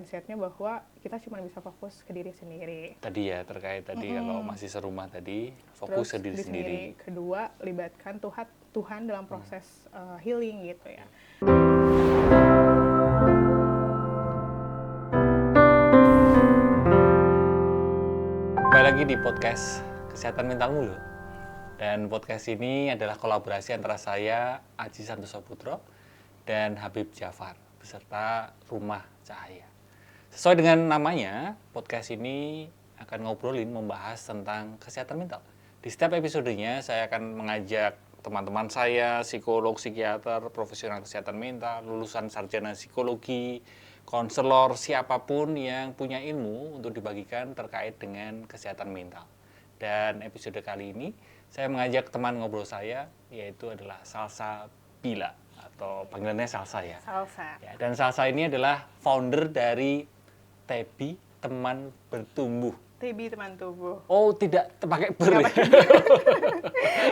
mindset-nya bahwa kita cuma bisa fokus ke diri sendiri. Tadi ya, terkait tadi kalau masih serumah tadi, fokus ke diri sendiri. Kedua, libatkan Tuhan dalam proses healing gitu ya. Kembali lagi di podcast Kesehatan Mentalmu loh. Dan podcast ini adalah kolaborasi antara saya, Aji Santoso Putro, dan Habib Jafar, beserta Rumah Cahaya. Sesuai dengan namanya, podcast ini akan membahas tentang kesehatan mental. Di setiap episodenya, saya akan mengajak teman-teman saya, psikolog, psikiater, profesional kesehatan mental, lulusan sarjana psikologi, konselor, siapapun yang punya ilmu untuk dibagikan terkait dengan kesehatan mental. Dan episode kali ini, saya mengajak teman ngobrol saya, yaitu adalah Salsa Bila, atau panggilannya Salsa ya. Salsa. Ya, dan Salsa ini adalah founder dari Tebi Teman Bertumbuh. Tebi Teman Tubuh. Oh, tidak pakai ber.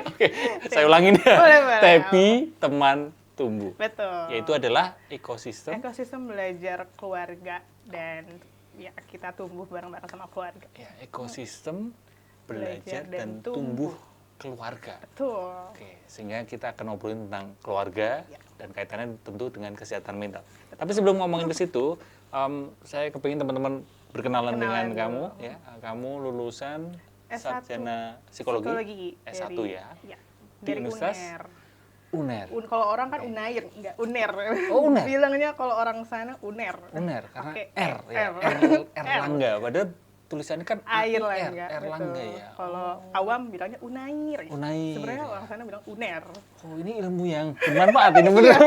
Oke, saya ulangin ya. Boleh. Tebi Teman Tumbuh. Betul. Yaitu adalah ekosistem belajar keluarga dan ya kita tumbuh bareng-bareng sama keluarga. Ya, ekosistem belajar dan tumbuh keluarga. Betul. Oke, sehingga kita akan ngobrolin tentang keluarga dan kaitannya tentu dengan kesehatan mental. Tapi sebelum ngomongin ke situ, saya kepingin teman-teman berkenalan dengan kamu. Ya, kamu lulusan sarjana psikologi S1 ya. Dari UNER. Kalau orang kan Unair, enggak UNER. Oh, UNER. Bilangnya kalau orang sana UNER. UNER karena Oke, R ya. Erlangga. Padahal tulisannya kan Erlangga ya. Kalau awam bilangnya Unair. Unair. Sebenarnya orang sana bilang UNER. Oh, ini ilmu yang bermanfaat ini benar.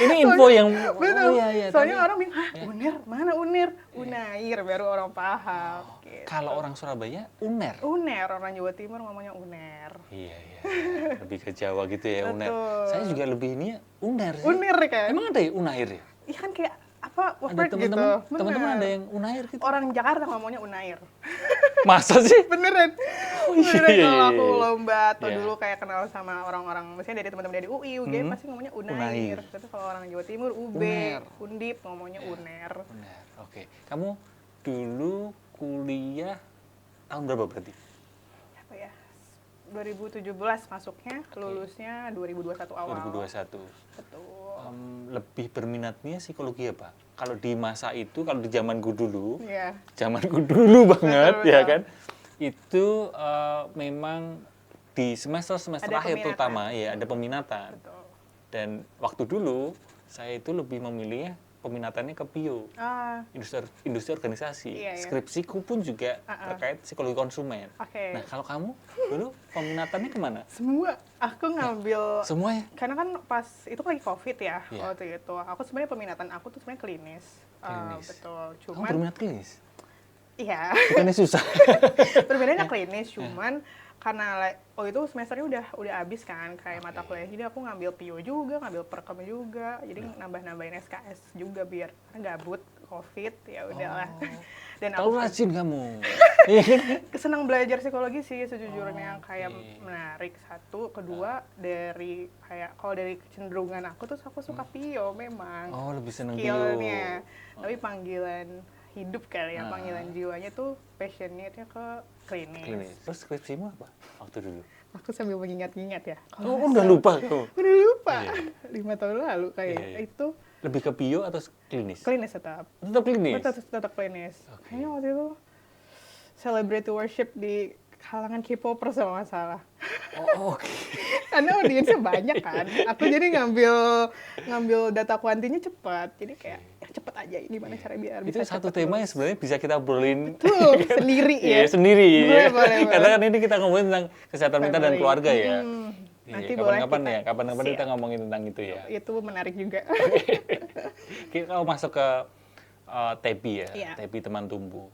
Ini info yang betul. Iya. Soalnya orang bilang, UNER? Mana UNER? Unair baru orang paham. Gitu. Kalau orang Surabaya UNER. UNER, orang Jawa Timur ngomongnya UNER. Iya. Lebih ke Jawa gitu ya. Betul. UNER. Saya juga lebih ini UNER sih. UNER kan? Emang ada ya Unair ya? Iya kan kayak apa ada teman-teman ada yang Unair gitu. Orang Jakarta ngomongnya Unair. Masa sih? Beneran. Kalau aku lomba atau dulu kayak kenal sama orang-orang, misalnya dari teman-teman dari UI, UGM pasti ngomongnya Unair. Tapi kalau orang Jawa Timur, UB, Undip ngomongnya UNER. UNER. Oke. Kamu dulu kuliah tahun berapa berarti? Apa ya? 2017 masuknya, lulusnya 2021 awal. 2021. Betul. Lebih berminatnya psikologi apa? Kalau di masa itu, kalau di zamanku dulu, zamanku dulu banget, betul. Ya kan? Itu memang di semester akhir terutama ya ada peminatan. Betul. Dan waktu dulu saya itu lebih memilih peminatannya ke bio, industri organisasi. Skripsiku pun juga terkait psikologi konsumen. Nah, kalau kamu dulu peminatannya kemana? Semua. Aku ngambil semuanya. Karena kan pas itu lagi COVID ya, waktu itu. Aku sebenarnya peminatan aku tuh sebenarnya klinis. Betul. Kamu berminat klinis? Iya. Bukannya susah. Berminatnya klinis, cuman karena itu semesternya udah habis kan kayak mata kuliah, jadi aku ngambil PIO juga, ngambil perkem juga, jadi nambah-nambahin SKS juga biar karena gabut COVID ya udahlah. Dan aku rajin kamu. Senang belajar psikologi sih sejujurnya, kayak menarik. Satu, kedua dari kayak kalau dari kecenderungan aku tuh aku suka PIO memang. Oh, lebih senang skillnya. Tapi panggilan hidup kali ya, panggilan jiwanya tuh passionnya ke klinis. Terus skripsimu apa waktu dulu? Aku sambil mengingat-ingat ya. Udah lupa tuh. Udah lupa. 5 tahun lalu kayak itu. Lebih ke bio atau klinis? Klinis tetap. Tetap klinis? Tetap klinis. Kayaknya waktu itu celebrity worship di kalangan K-popers sama masalah. Oke. Karena audiensnya banyak kan. Aku jadi ngambil data kuantinya cepat. Jadi kayak cepet aja gimana cara biar itu bisa satu tema yang sebenarnya bisa kita obrolin sendiri ya. Sendiri. Boleh. Karena kan ini kita ngomongin tentang kesehatan mental dan keluarga ya. Nanti kapan-kapan kita ngomongin tentang itu ya. Itu menarik juga. Kita masuk ke Tebi ya, Tebi Teman Tumbuh.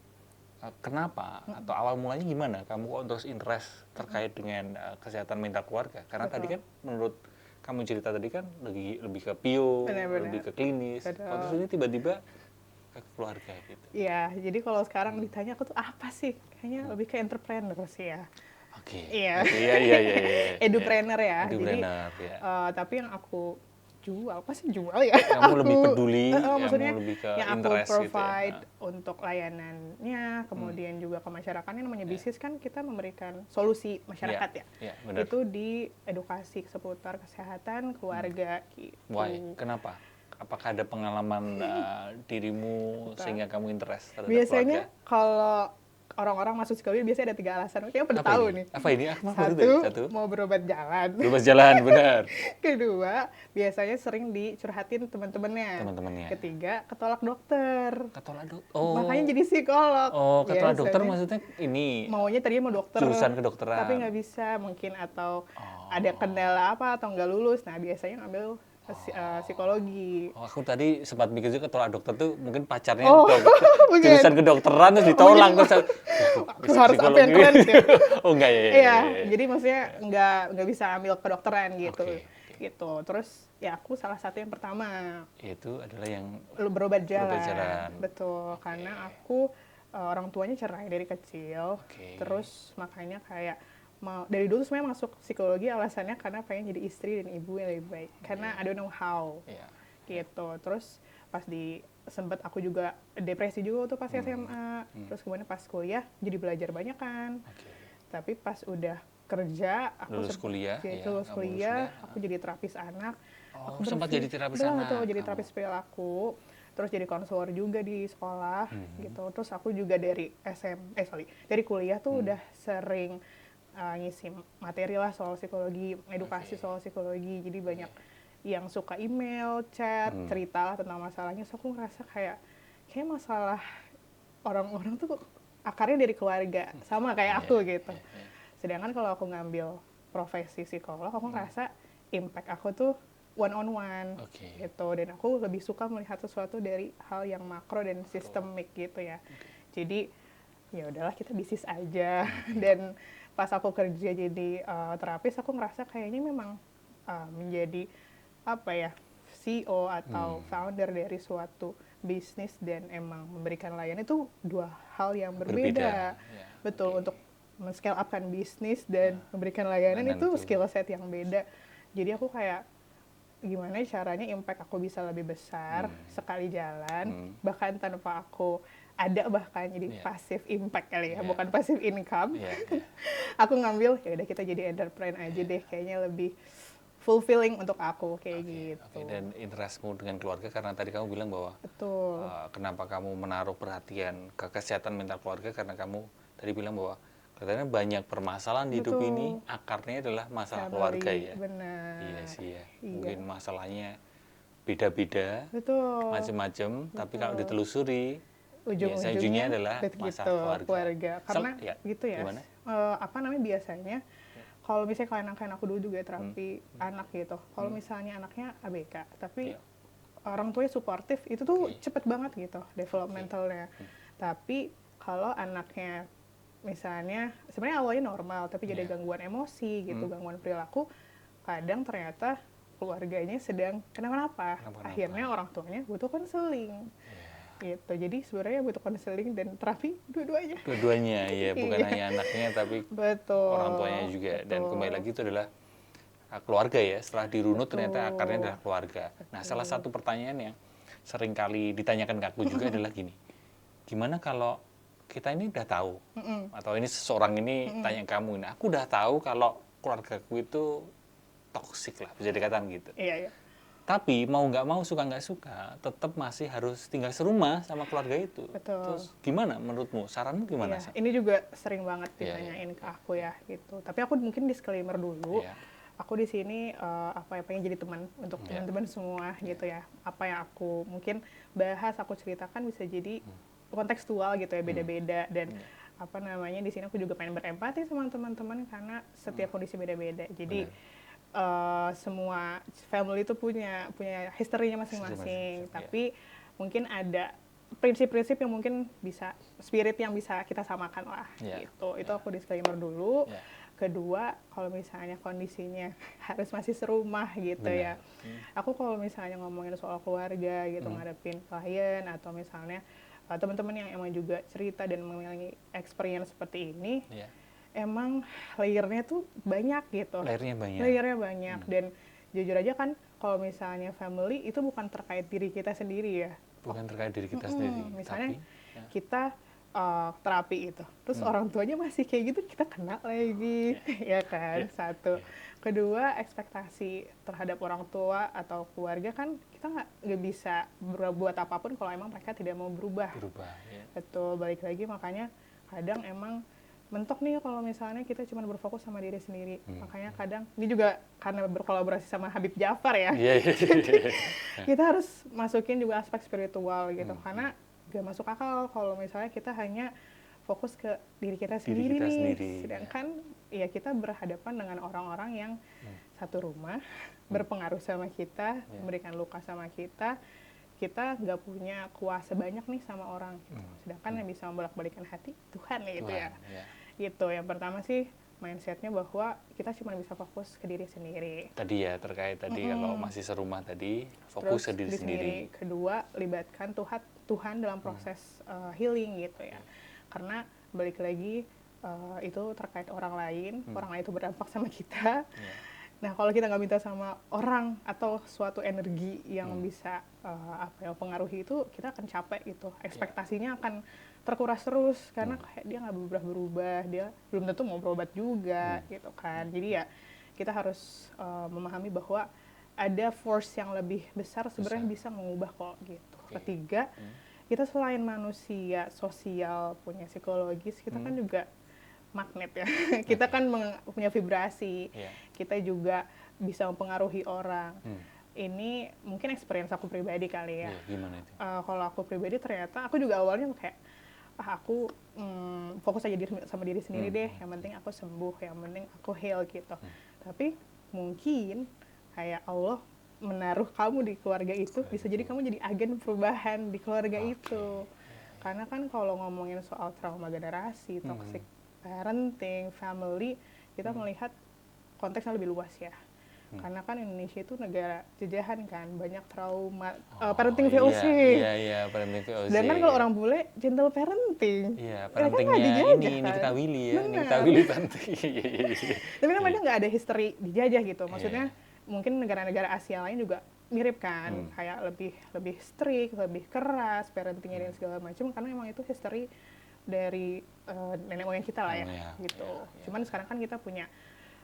Kenapa atau awal mulanya gimana kamu kok terus interest terkait dengan kesehatan mental keluarga? Karena tadi kan menurut kamu cerita tadi kan lebih ke PIO, lebih ke klinis. Terus ini tiba-tiba ke keluarga gitu. Iya, jadi kalau sekarang ditanya aku tuh apa sih? Kayaknya lebih ke entrepreneur sih ya. Oke. Iya. Iya. Edupreneur ya. Edupreneur, jadi, tapi yang aku jual, pasti jual ya. Kamu lebih peduli, Maksudnya kamu lebih ke yang aku interest gitu ya. provide untuk layanannya, kemudian juga ke masyarakatnya, namanya bisnis kan kita memberikan solusi masyarakat ya. Iya, benar. Itu di edukasi seputar kesehatan keluarga gitu. Why? Kenapa? Apakah ada pengalaman dirimu sehingga kamu interest terhadap Biasanya keluarga? kalau orang-orang masuk psikologi biasanya ada 3 alasan. Kayaknya pada tahu ini? nih. Apa ini? Aku baru Satu, Satu, mau berobat jalan. berubah jalan, benar. Kedua, biasanya sering dicurhatin teman-temannya. Teman-temannya. Ketiga, ketolak dokter. Ketolak dokter. Oh. Makanya jadi psikolog. Oh, ketolak dokter Biasanya. maksudnya ini. Maunya tadinya mau dokter. Jurusan kedokteran. Tapi nggak bisa mungkin, atau ada kendala apa, atau nggak lulus. Nah, biasanya ngambil psikologi. Oh, aku tadi sempat mikir juga ketolak dokter tuh mungkin pacarnya jurusan kedokteran terus ditolak terus Aku harus apa yang keren gitu. Oh enggak ya. Iya, jadi maksudnya nggak bisa ambil kedokteran gitu. Oke. Gitu. Terus ya aku salah satu yang pertama. Itu adalah yang Berobat jalan. jalan. Betul, karena aku orang tuanya cerai dari kecil. Oke. Terus makanya kayak dari dulu sebenarnya masuk psikologi alasannya karena pengen jadi istri dan ibu yang lebih baik. Karena I don't know how. Iya. Gitu. Terus pas sempet aku juga depresi juga tuh pas SMA. Terus kemudian pas kuliah jadi belajar banyak kan. Oke. Tapi pas udah kerja, aku Lulus kuliah, ya, ya, lulus kamu kuliah, lulus aku jadi terapis anak. Oh, Aku sempat jadi terapis anak. Betul, jadi kamu. terapis perilaku. Terus jadi konselor juga di sekolah gitu. Terus aku juga dari dari kuliah tuh udah sering ngisi materi lah soal psikologi, edukasi soal psikologi. Jadi banyak yang suka email, chat, cerita lah tentang masalahnya. So aku ngerasa kayak masalah orang-orang tuh akarnya dari keluarga, sama kayak aku gitu. Sedangkan kalau aku ngambil profesi psikolog, aku ngerasa impact aku tuh one on one gitu. Dan aku lebih suka melihat sesuatu dari hal yang makro dan sistemik gitu ya. Jadi ya udahlah, kita bisnis aja. Dan pas aku kerja jadi terapis, aku ngerasa kayaknya memang menjadi CEO atau founder dari suatu bisnis dan emang memberikan layanan itu dua hal yang berbeda. Ya. Betul, untuk men-scale up kan bisnis dan memberikan layanan itu skill set yang beda. Jadi aku kayak gimana caranya impact aku bisa lebih besar sekali jalan, bahkan tanpa aku ada bahkan jadi passive impact kali ya, bukan passive income. Aku ngambil ya udah kita jadi entrepreneur aja deh, kayaknya lebih fulfilling untuk aku kayak gitu. Dan interestmu dengan keluarga, karena tadi kamu bilang bahwa Betul. Kenapa kamu menaruh perhatian ke kesehatan mental keluarga, karena kamu tadi bilang bahwa katanya banyak permasalahan di hidup ini akarnya adalah masalah keluarga ya. Benar. Iya sih ya. Mungkin masalahnya beda-beda, betul, macam-macam, tapi kalau ditelusuri ujung-ujungnya adalah masalah keluarga. Karena gitu ya. Gimana? Biasanya kalau misalnya klien aku dulu juga terapi anak gitu. Kalau misalnya anaknya ABK, tapi orang tuanya suportif, itu tuh cepet banget gitu developmentalnya. Tapi kalau anaknya misalnya sebenarnya awalnya normal, tapi jadi gangguan emosi gitu, gangguan perilaku, kadang ternyata keluarganya sedang kenapa-napa. Akhirnya orang tuanya butuh konseling. Gitu. Jadi sebenarnya butuh konseling dan terapi dua-duanya. Dua-duanya, ya, bukan hanya anaknya tapi orang tuanya juga. Dan kembali lagi itu adalah keluarga ya. Setelah dirunut ternyata akarnya adalah keluarga. Nah, salah satu pertanyaan yang sering kali ditanyakan ke aku juga adalah gini. Gimana kalau kita ini udah tahu, atau ini seseorang ini tanya kamu, nah aku udah tahu kalau keluargaku itu toksik lah, bisa dikatakan gitu. Iya. Tapi mau nggak mau, suka nggak suka, tetap masih harus tinggal serumah sama keluarga itu. Betul. Terus gimana menurutmu? Saranmu gimana? Ini juga sering banget ditanyain ke aku ya gitu. Tapi aku mungkin disclaimer dulu. Aku di sini pengen jadi teman untuk teman-teman semua gitu ya. Apa yang aku mungkin bahas, aku ceritakan bisa jadi kontekstual gitu ya, beda-beda. Dan di sini aku juga pengen berempati sama teman-teman karena setiap kondisi beda-beda. Jadi semua family itu punya historinya masing-masing, tapi mungkin ada prinsip-prinsip yang mungkin bisa, spirit yang bisa kita samakan lah gitu. Itu aku disclaimer dulu. Kedua, kalau misalnya kondisinya harus masih serumah gitu ya. Aku kalau misalnya ngomongin soal keluarga gitu, ngadepin klien atau misalnya teman-teman yang emang juga cerita dan memiliki experience seperti ini, emang layernya tuh banyak gitu. Layernya banyak. Dan jujur aja kan kalau misalnya family itu bukan terkait diri kita sendiri ya. Bukan terkait diri kita sendiri. Misalnya Tapi, ya. kita terapi itu, terus orang tuanya masih kayak gitu, kita kena lagi, ya kan? Satu. Kedua, ekspektasi terhadap orang tua atau keluarga kan kita nggak bisa berbuat apapun kalau emang mereka tidak mau berubah. Ya. Betul, balik lagi makanya kadang emang mentok nih kalau misalnya kita cuma berfokus sama diri sendiri. Makanya kadang, ini juga karena berkolaborasi sama Habib Jafar ya, kita harus masukin juga aspek spiritual gitu, karena gak masuk akal kalau misalnya kita hanya fokus ke diri kita sendiri nih. Sedangkan ya kita berhadapan dengan orang-orang yang satu rumah, berpengaruh sama kita, memberikan luka sama kita nggak punya kuasa banyak nih sama orang gitu. Sedangkan yang bisa membolak-balikan hati Tuhan gitu ya. Gitu, yang pertama sih mindsetnya bahwa kita cuma bisa fokus ke diri sendiri. Tadi ya, terkait tadi kalau masih serumah tadi, fokus ke diri sendiri. Kedua, libatkan Tuhan dalam proses healing gitu ya. Karena balik lagi itu terkait orang lain itu berdampak sama kita. Nah, kalau kita nggak minta sama orang atau suatu energi yang bisa pengaruhi itu, kita akan capek gitu. Ekspektasinya akan terkuras terus karena kayak dia nggak berubah-berubah, dia belum tentu mau berobat juga gitu kan. Jadi ya kita harus memahami bahwa ada force yang lebih besar sebenarnya bisa mengubah kok gitu. Ketiga, kita selain manusia sosial punya psikologis, kita kan juga magnet ya. Kita kan punya vibrasi. Kita juga bisa mempengaruhi orang. Ini mungkin experience aku pribadi kali ya. Gimana itu? Kalau aku pribadi ternyata aku juga awalnya kayak aku fokus aja sama diri sendiri deh. Yang penting aku sembuh, yang penting aku heal gitu. Tapi mungkin kayak Allah menaruh kamu di keluarga itu, bisa jadi kamu jadi agen perubahan di keluarga itu. Karena kan kalau ngomongin soal trauma generasi, toxic parenting, family, kita melihat konteksnya lebih luas ya. Karena kan Indonesia itu negara jajahan kan, banyak trauma parenting VOC. Iya, parenting VOC. Sedangkan kalau orang bule gentle parenting. Iya, parentingnya ini Nikita Willy ya, Nikita Willy parenting. Tapi kan mereka nggak ada history dijajah gitu. Maksudnya mungkin negara-negara Asia lain juga mirip kan, kayak lebih strict, lebih keras parentingnya dan segala macam, karena emang itu history dari nenek moyang kita lah ya, gitu. Cuman sekarang kan kita punya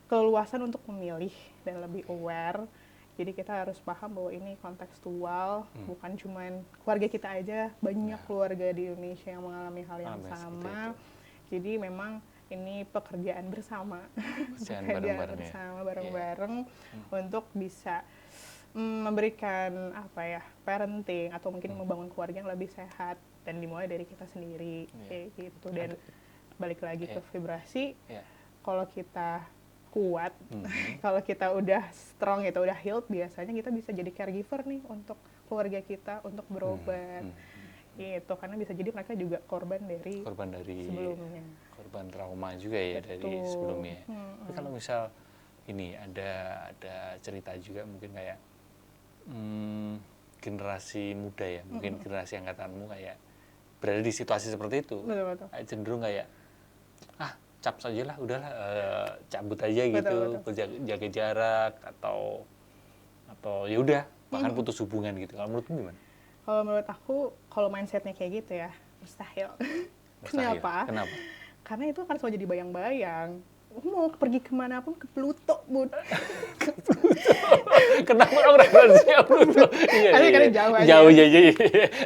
keleluasan untuk memilih dan lebih aware. Jadi kita harus paham bahwa ini kontekstual, bukan cuman keluarga kita aja, banyak keluarga di Indonesia yang mengalami hal yang sama. Jadi memang ini pekerjaan bersama, bareng-bareng untuk bisa memberikan parenting atau mungkin membangun keluarga yang lebih sehat dan dimulai dari kita sendiri kayak gitu. Dan balik lagi ke vibrasi, kalau kita kuat, kalau kita udah strong gitu, udah healed, biasanya kita bisa jadi caregiver nih untuk keluarga kita untuk berobat gitu, karena bisa jadi mereka juga korban dari sebelumnya, korban trauma juga ya. Betul. Dari sebelumnya. Tapi kalau misal ini ada cerita juga mungkin kayak generasi muda ya, mungkin generasi angkatanmu kayak berada di situasi seperti itu, cenderung kayak cap saja lah, udahlah cabut aja gitu, jaga jarak atau ya udah bahkan putus hubungan gitu. Kalau menurutmu gimana? Kalau menurut aku, kalau mindsetnya kayak gitu ya mustahil. Kenapa? Karena itu akan selalu jadi bayang-bayang. Mau pergi kemana pun ke Pluto, Bud. Kenapa kamu referensinya Pluto? Karena jauh aja. Jauh aja.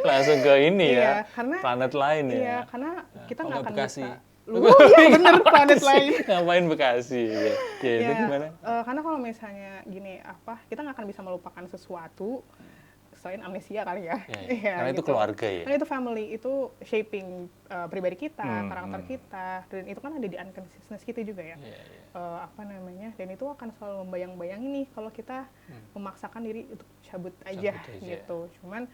Langsung ke ini ya, karena, planet lain ya. Iya, karena kita nggak akan Bekasi. bisa. Iya bener, planet lain. Ngapain Bekasi? Itu gimana? Karena kalau misalnya gini, kita nggak akan bisa melupakan sesuatu selain amnesia kali ya. Karena itu keluarga ya. Karena itu family, itu shaping pribadi kita, karakter kita, dan itu kan ada di unconsciousness kita juga ya. Dan itu akan selalu membayang-bayangi nih kalau kita memaksakan diri untuk cabut aja gitu. Cuman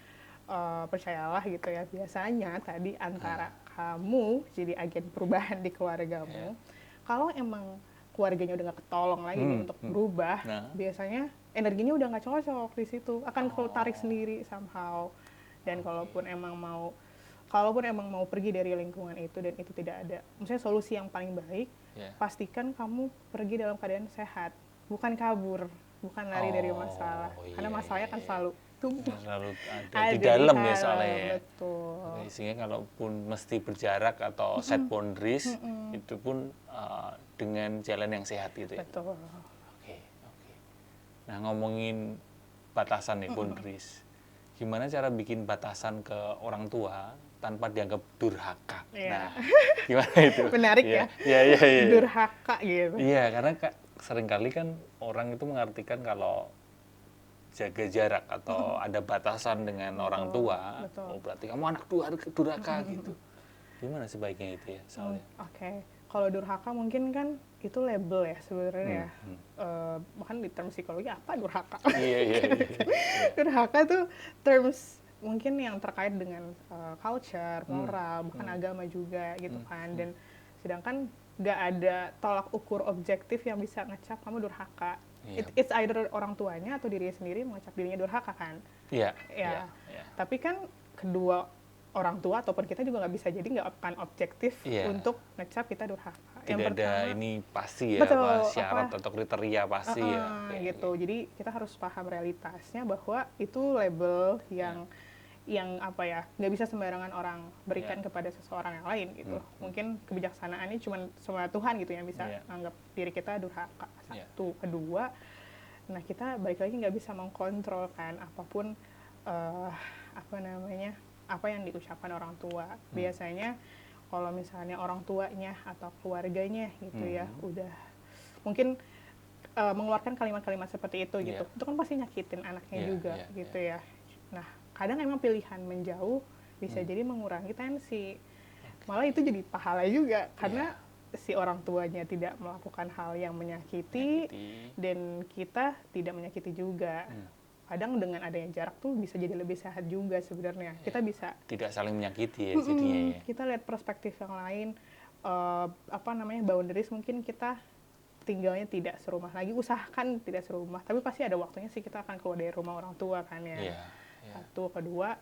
percayalah gitu ya, biasanya tadi antara kamu jadi agen perubahan di keluargamu, kalau emang keluarganya udah nggak ketolong lagi nih untuk berubah, biasanya energinya udah nggak cocok di situ, akan tarik sendiri somehow. Dan kalaupun emang mau pergi dari lingkungan itu dan itu tidak ada, maksudnya solusi yang paling baik, pastikan kamu pergi dalam keadaan sehat, bukan kabur. bukan lari dari masalah. Oh, Karena iya, masalahnya iya, kan iya. selalu tumbuh. Selalu ada Ada di dalam ya dalam, soalnya ya. betul. Oke, sehingga kalaupun mesti berjarak atau set boundaries, itu pun dengan jalan yang sehat gitu ya. Betul. Oke, oke. Nah, ngomongin batasan nih, boundaries. Gimana cara bikin batasan ke orang tua tanpa dianggap durhaka? Iya. Nah, gimana itu? Menarik Iya, ya. Iya, iya, iya. Durhaka gitu. Iya, karena seringkali kan orang itu mengartikan kalau jaga jarak atau ada batasan dengan orang tua, betul. oh berarti kamu anak durhaka gitu. Gimana sebaiknya itu ya soalnya? Oke. Kalau durhaka mungkin kan itu label ya sebenarnya ya. Bahkan di term psikologi apa durhaka? Iya, iya, iya. Durhaka tuh terms mungkin yang terkait dengan culture, moral, bukan agama juga gitu kan. Dan sedangkan nggak ada tolak ukur objektif yang bisa ngecap kamu durhaka. Iya. It's either orang tuanya atau dirinya sendiri mengecap dirinya durhaka kan. Iya, Ya. iya. Tapi kan kedua orang tua ataupun kita juga nggak bisa jadi nggak akan objektif Iya. untuk ngecap kita durhaka. Tidak ada ini pasti ya, Betul, apa, syarat atau kriteria pasti ya. Oke, gitu. Jadi kita harus paham realitasnya bahwa itu label yang apa ya, nggak bisa sembarangan orang berikan kepada seseorang yang lain gitu. Mungkin kebijaksanaannya cuma sama Tuhan gitu yang bisa anggap diri kita durhaka. Satu, kedua, nah kita balik lagi nggak bisa mengkontrol kan apapun apa yang diucapkan orang tua. Biasanya kalau misalnya orang tuanya atau keluarganya gitu ya udah mungkin mengeluarkan kalimat-kalimat seperti itu gitu. Itu kan pasti nyakitin anaknya juga gitu ya. Nah, kadang emang pilihan menjauh bisa jadi mengurangi tensi. Malah itu jadi pahala juga karena si orang tuanya tidak melakukan hal yang menyakiti dan kita tidak menyakiti juga. Kadang dengan adanya jarak tuh bisa jadi lebih sehat juga sebenarnya. Kita bisa tidak saling menyakiti ya jadinya ya. Kita lihat perspektif yang lain, boundaries mungkin kita tinggalnya tidak serumah lagi, usahakan tidak serumah. Tapi pasti ada waktunya sih kita akan keluar dari rumah orang tua kan ya. Satu, kedua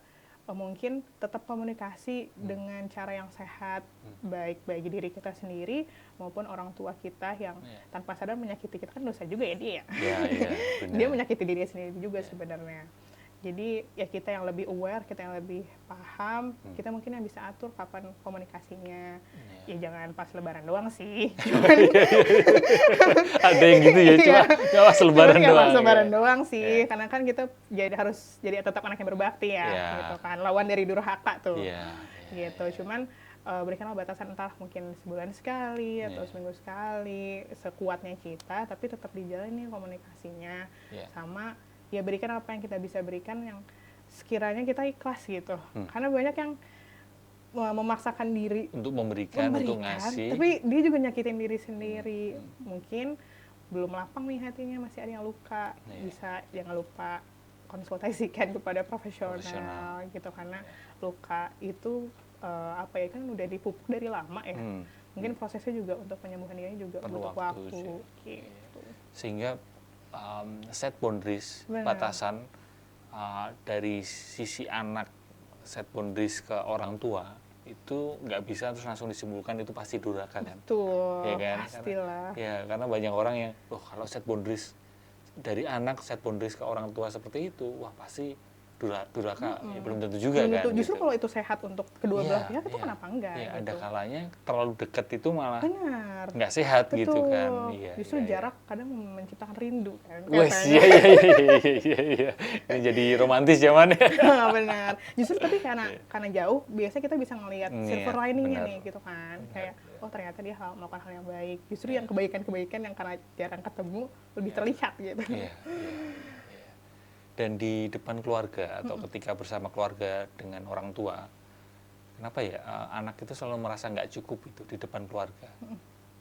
mungkin tetap komunikasi dengan cara yang sehat, baik bagi diri kita sendiri maupun orang tua kita yang tanpa sadar menyakiti kita, kan dosa juga ya dia ya. Dia menyakiti diri sendiri juga sebenarnya. Jadi ya kita yang lebih aware, kita yang lebih paham, kita mungkin yang bisa atur kapan komunikasinya. Ya jangan pas lebaran doang sih. Ada yang gitu ya, cuma nggak pas lebaran doang. Pas lebaran doang sih, karena kan kita harus jadi tetap anak yang berbakti ya, gitu kan. Lawan dari durhaka tuh. Gitu. Cuman berikanlah batasan entah mungkin sebulan sekali atau seminggu sekali, sekuatnya kita, tapi tetap dijalani komunikasinya. Sama ya berikan apa yang kita bisa berikan yang sekiranya kita ikhlas gitu. Karena banyak yang memaksakan diri untuk memberikan, untuk ngasih, tapi dia juga nyakitin diri sendiri. Mungkin belum lapang nih hatinya, masih ada yang luka. Bisa jangan lupa konsultasikan kepada profesional gitu, karena luka itu kan udah dipupuk dari lama ya. Mungkin prosesnya juga untuk penyembuhan ini juga butuh waktu gitu. Sehingga set boundaries, batasan dari sisi anak, set boundaries ke orang tua itu nggak bisa terus langsung disimpulkan itu pasti durhaka kan? Betul, ya kan? pastilah. Karena banyak orang yang, kalau set boundaries dari anak, set boundaries ke orang tua seperti itu, wah pasti durhaka. Ya, belum tentu juga kan? Justru gitu. kalau itu sehat untuk kedua belah pihak itu kenapa enggak? Gitu. Gitu. Ada kalanya terlalu dekat itu malah benar, nggak sehat. betul. Gitu kan? Justru jarak kadang menciptakan rindu kan? Wes, iya. Ini jadi romantis zamannya. Benar. Justru tapi karena jauh, biasanya kita bisa ngelihat silver liningnya nih gitu kan. Kayak, oh ternyata dia melakukan hal yang baik. Justru yang kebaikan-kebaikan yang karena jarang ketemu lebih terlihat gitu. Dan di depan keluarga atau ketika bersama keluarga dengan orang tua, kenapa ya anak itu selalu merasa nggak cukup itu di depan keluarga,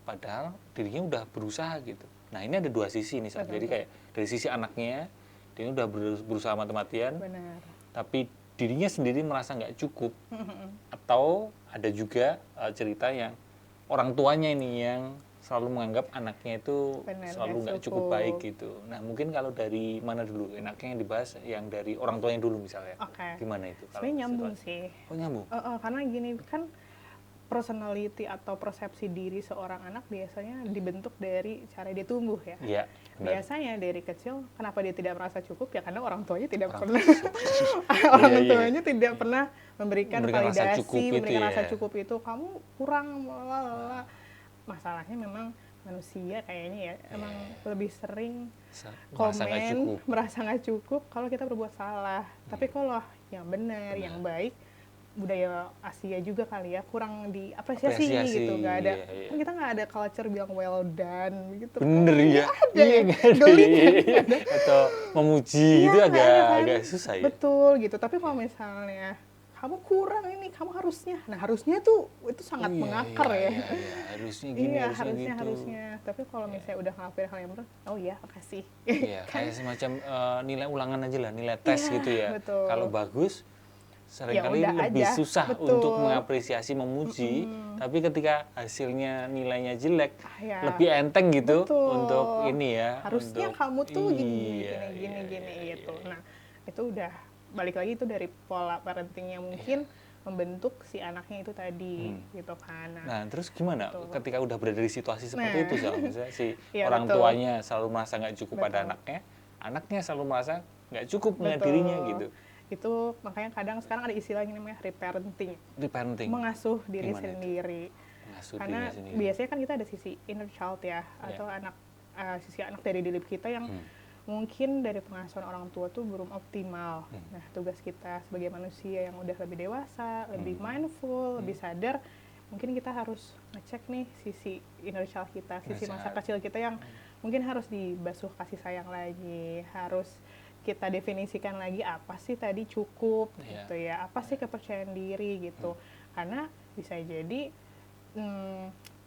padahal dirinya udah berusaha gitu. Nah ini ada dua sisi nih, jadi kayak dari sisi anaknya dia udah berusaha mati-matian, tapi dirinya sendiri merasa nggak cukup, atau ada juga cerita yang orang tuanya ini yang selalu menganggap anaknya itu selalu nggak cukup baik gitu. Nah mungkin kalau dari mana dulu enaknya yang dibahas, yang dari orang tuanya dulu misalnya. Gimana itu? Sebenarnya nyambung sih. Oh nyambung? Karena gini kan personality atau persepsi diri seorang anak biasanya dibentuk dari cara dia tumbuh ya. Iya, benar. Biasanya dari kecil kenapa dia tidak merasa cukup ya karena orang tuanya tidak Orang pernah Iya, iya. tuanya tidak pernah memberikan Memberikan rasa validasi, cukup itu memberikan rasa ya. cukup itu kamu kurang lalala. Masalahnya memang manusia kayaknya ya emang lebih sering Merasa nggak komen cukup. merasa nggak cukup kalau kita berbuat salah. Tapi kalau yang benar, yang baik budaya Asia juga kali ya kurang diapresiasi Apresiasi, gitu, nggak ada, iya, iya. kan kita nggak ada culture bilang well done gitu. Bener ya. ada ya, nggak ada. gelit ya, nggak ada. Atau memuji Iya, gitu nggak ada kan? agak susah ya. Betul gitu. Tapi kalau misalnya kamu kurang ini, kamu harusnya. Nah harusnya itu sangat Iya, mengakar iya, ya. iya, iya. Harusnya gini, Iya harusnya gitu. harusnya. Tapi kalau misalnya udah ngelakuin hal yang benar, oh iya makasih. Iya, kayak semacam nilai ulangan aja lah, nilai tes Iya, gitu ya. betul. Kalau bagus, seringkali udah lebih aja, susah betul. untuk mengapresiasi, memuji. Tapi ketika hasilnya nilainya jelek, Ya, lebih enteng gitu betul. untuk ini ya. Harusnya untuk, kamu tuh gini iya, iya, gini iya, gitu. iya. Nah itu udah balik lagi itu dari pola parentingnya mungkin membentuk si anaknya itu tadi gitu kan. Nah, terus gimana Betul. ketika udah berada di situasi seperti Nah. itu, misalnya si Iya, orang betul. tuanya selalu merasa nggak cukup pada Betul. anaknya selalu merasa nggak cukup dengan Betul. dirinya gitu. Itu makanya kadang sekarang ada istilahnya namanya reparenting, Reparenting, mengasuh diri Gimana itu? sendiri. mengasuh Karena dirinya sendiri. biasanya kan kita ada sisi inner child ya, atau sisi anak dari diri kita yang mungkin dari pengasuhan orang tua tuh belum optimal. Nah, tugas kita sebagai manusia yang udah lebih dewasa, lebih mindful, lebih sadar, mungkin kita harus ngecek nih sisi inner child kita, sisi masa kecil kita yang mungkin harus dibasuh kasih sayang lagi, harus kita definisikan lagi apa sih tadi cukup gitu ya, apa sih kepercayaan diri gitu. Karena bisa jadi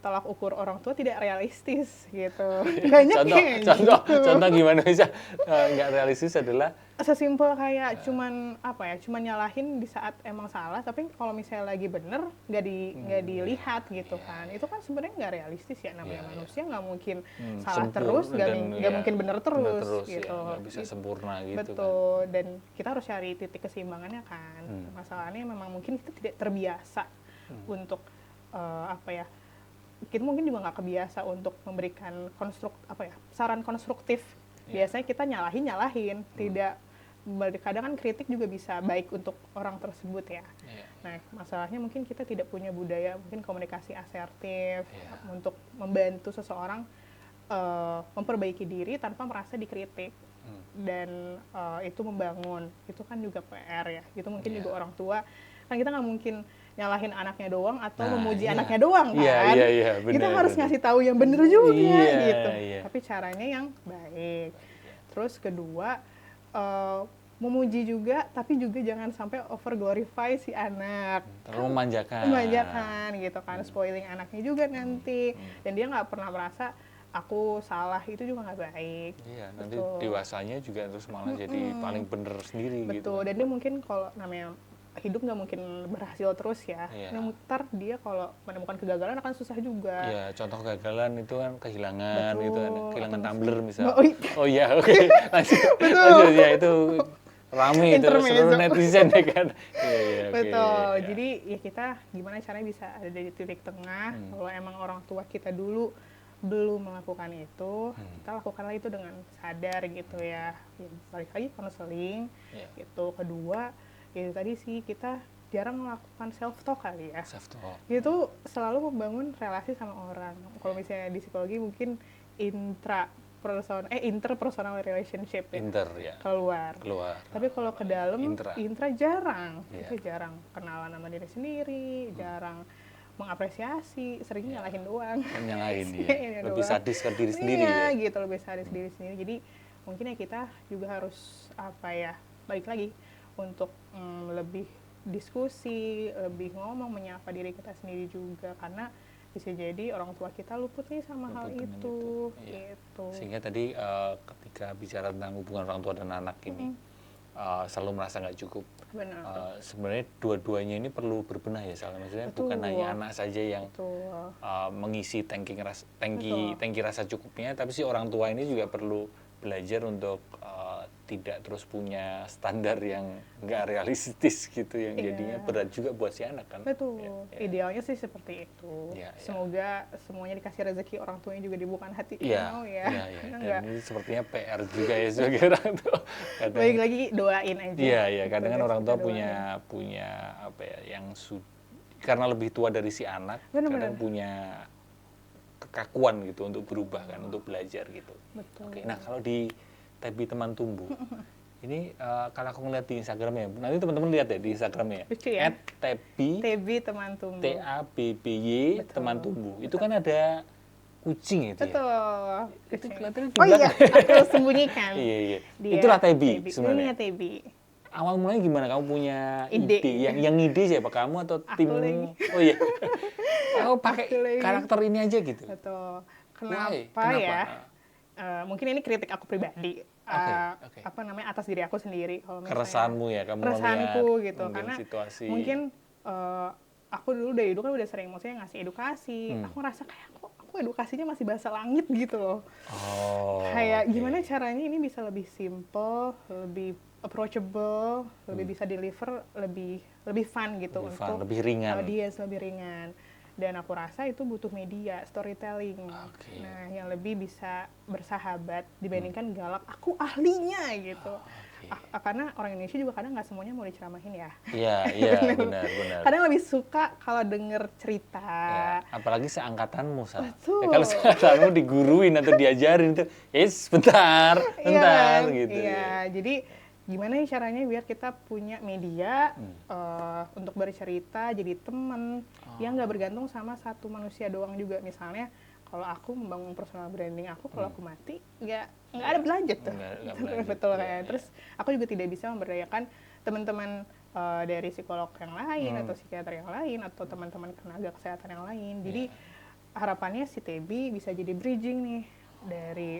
tolak ukur orang tua tidak realistis gitu. Banyak yang Contoh gimana bisa nggak realistis adalah sesimpel kayak cuman cuman nyalahin di saat emang salah, tapi kalau misalnya lagi bener nggak dilihat gitu kan. Itu kan sebenarnya nggak realistis ya, namanya manusia nggak mungkin salah terus, nggak mungkin bener terus gitu. nggak bisa sempurna gitu. Betul, dan kita harus cari titik keseimbangannya kan. Masalahnya memang mungkin kita tidak terbiasa untuk kita mungkin juga nggak kebiasa untuk memberikan saran konstruktif. Biasanya kita nyalahin, tidak. Kadang kan kritik juga bisa baik untuk orang tersebut ya. Nah, masalahnya mungkin kita tidak punya budaya mungkin komunikasi asertif untuk membantu seseorang memperbaiki diri tanpa merasa dikritik. Dan itu membangun, itu kan juga PR ya. Itu mungkin juga orang tua, kan kita nggak mungkin nyalahin anaknya doang atau memuji anaknya doang kan. Iya, Kita benar, harus benar. ngasih tahu yang bener juga gitu. Iya. Tapi caranya yang baik. Terus kedua, memuji juga, tapi juga jangan sampai over glorify si anak. Terlalu Memanjakan gitu kan, spoiling anaknya juga nanti. Dan dia nggak pernah merasa aku salah, itu juga nggak baik. Iya, nanti dewasanya juga terus malah jadi paling bener sendiri gitu. Betul, dan dia mungkin kalau namanya hidup nggak mungkin berhasil terus ya. Nah, ntar dia kalau menemukan kegagalan akan susah juga. Iya, contoh kegagalan itu kan kehilangan gitu kan, kehilangan Atau tumbler misalnya. Oh, iya, oke. Lanjut ya, itu rame itu seluruh netizen ya kan. Iya, oke. Betul. Iya. Jadi ya kita gimana caranya bisa ada di titik tengah. Kalau emang orang tua kita dulu belum melakukan itu, kita lakukanlah itu dengan sadar gitu ya. Balik lagi konseling gitu. Kedua, ya itu tadi sih kita jarang melakukan self talk kali ya. Self talk. Itu selalu membangun relasi sama orang. Kalau misalnya di psikologi mungkin interpersonal relationship ya. Keluar. Tapi kalau ke dalam intra jarang. Kita jarang kenalan sama diri sendiri, jarang mengapresiasi, seringnya nyalahin doang. Nyalahin dia. Lebih sadis ke diri sendiri ya. Gitu, lebih sadis diri sendiri. Jadi mungkin ya kita juga harus balik lagi untuk lebih diskusi, lebih ngomong, menyapa diri kita sendiri juga, karena bisa jadi orang tua kita luput nih sama hal itu. Gitu. Sehingga tadi ketika bicara tentang hubungan orang tua dan anak ini selalu merasa nggak cukup. Sebenarnya dua-duanya ini perlu berbenah ya, maksudnya bukan hanya anak saja yang mengisi tangki rasa cukupnya, tapi si orang tua ini juga perlu belajar untuk tidak terus punya standar yang nggak realistis gitu, yang Iya. jadinya berat juga buat si anak kan. Betul, Ya, ya. idealnya sih seperti itu. Iya, iya. Semoga semuanya dikasih rezeki, orang tuanya juga dibukakan hati Iya, mau ya. iya, iya. Karena Dan nggak, ini sepertinya PR juga ya sebagai orang tua. Kadang, balik lagi doain aja. iya, iya. Kadang kan Tugas orang tua kita doain. punya apa ya, yang karena lebih tua dari si anak, Benar-benar. kadang punya kekakuan gitu untuk berubah kan, untuk belajar gitu. Betul. Oke, nah kalau di Tebi Teman Tumbuh, ini kalau aku ngeliat di Instagramnya, nanti teman-teman lihat ya di Instagramnya, Lucu ya? @tebi TB teman tumbuh. TABBY Betul. Teman Tumbuh. Itu kan ada kucing itu ya. Betul. Itu kelihatannya di Oh iya, belakang. aku sembunyikan. Iya, iya. Dia Itulah Tebi Ini sebenarnya. ya TB. Awal mulanya gimana? Kamu punya Ide. ide? Yang ide siapa? Kamu atau Aku timmu? lagi. Oh iya. Kamu pakai Aku lagi. karakter ini aja gitu. Betul. Why? Kenapa ya? Kenapa? Mungkin ini kritik aku pribadi. Oke. Apa namanya, atas diri aku sendiri. Kalau misalnya Keresahanmu ya, kamu keresahanku melihat gitu, mungkin karena situasi. mungkin aku dulu dari dulu kan udah sering maksudnya ngasih edukasi. Aku ngerasa kayak aku edukasinya masih bahasa langit gitu loh. Oh. Kayak oke. gimana caranya ini bisa lebih simple, lebih approachable, lebih bisa deliver, lebih fun gitu Lebih fun, untuk lebih ringan. audiens, lebih ringan. Dan aku rasa itu butuh media, storytelling. Oke. Nah, yang lebih bisa bersahabat dibandingkan galak, aku ahlinya gitu. Oke. Karena orang Indonesia juga kadang nggak semuanya mau diceramahin ya. Iya, iya, benar. Kadang lebih suka kalau denger cerita. Ya, apalagi seangkatanmu, Sal. Betul. Ya, kalau seangkatanmu diguruin atau diajarin itu, bentar, Iya bentar kan? gitu. Iya, jadi gimana ya caranya biar kita punya media untuk bercerita, jadi teman yang nggak bergantung sama satu manusia doang juga. Misalnya kalau aku membangun personal branding aku, kalau aku mati nggak ada berlanjut tuh. Nggak berlanjut. Betul Iya, kayak. iya. Terus aku juga tidak bisa memberdayakan teman-teman dari psikolog yang lain atau psikiater yang lain atau teman-teman tenaga kesehatan yang lain. Jadi harapannya si Tebi bisa jadi bridging nih dari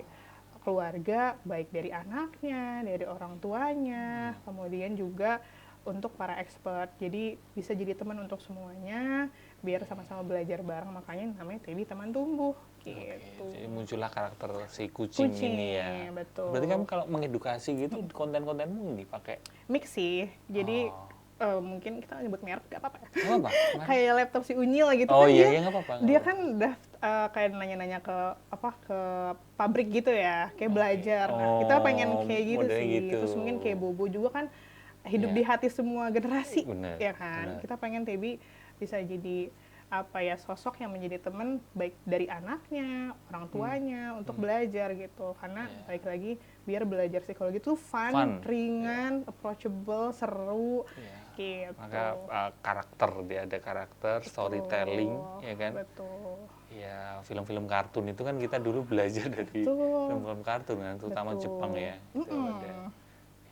keluarga, baik dari anaknya, dari orang tuanya, kemudian juga untuk para expert. Jadi bisa jadi teman untuk semuanya, biar sama-sama belajar bareng. Makanya namanya Tebi Teman Tumbuh. Gitu. Jadi muncullah karakter si kucing ini ya. Betul. Berarti kamu kalau mengedukasi gitu, konten-kontenmu ini pakai Mix sih. Jadi mungkin kita nyebut merek gak apa-apa ya. apa? Apa? Kayak laptop si Unyil gitu Oh kan iya, dia. iya nggak apa-apa. Dia kan udah kayak nanya-nanya ke pabrik gitu ya, kayak belajar. Nah, kita pengen kayak gitu modelnya sih. gitu. Terus mungkin kayak Bobo juga kan hidup Iya. di hati semua generasi, Benar, ya kan. benar. Kita pengen Tebi bisa jadi sosok yang menjadi teman baik dari anaknya, orang tuanya untuk belajar gitu. Karena balik lagi biar belajar psikologi itu fun. Ringan, approachable, seru. Iya. Gitu. Maka karakter, dia ada karakter, storytelling, ya kan? Betul. Ya, film-film kartun itu kan kita dulu belajar dari Betul. film-film kartun kan, terutama Betul. Jepang ya. Itu ada.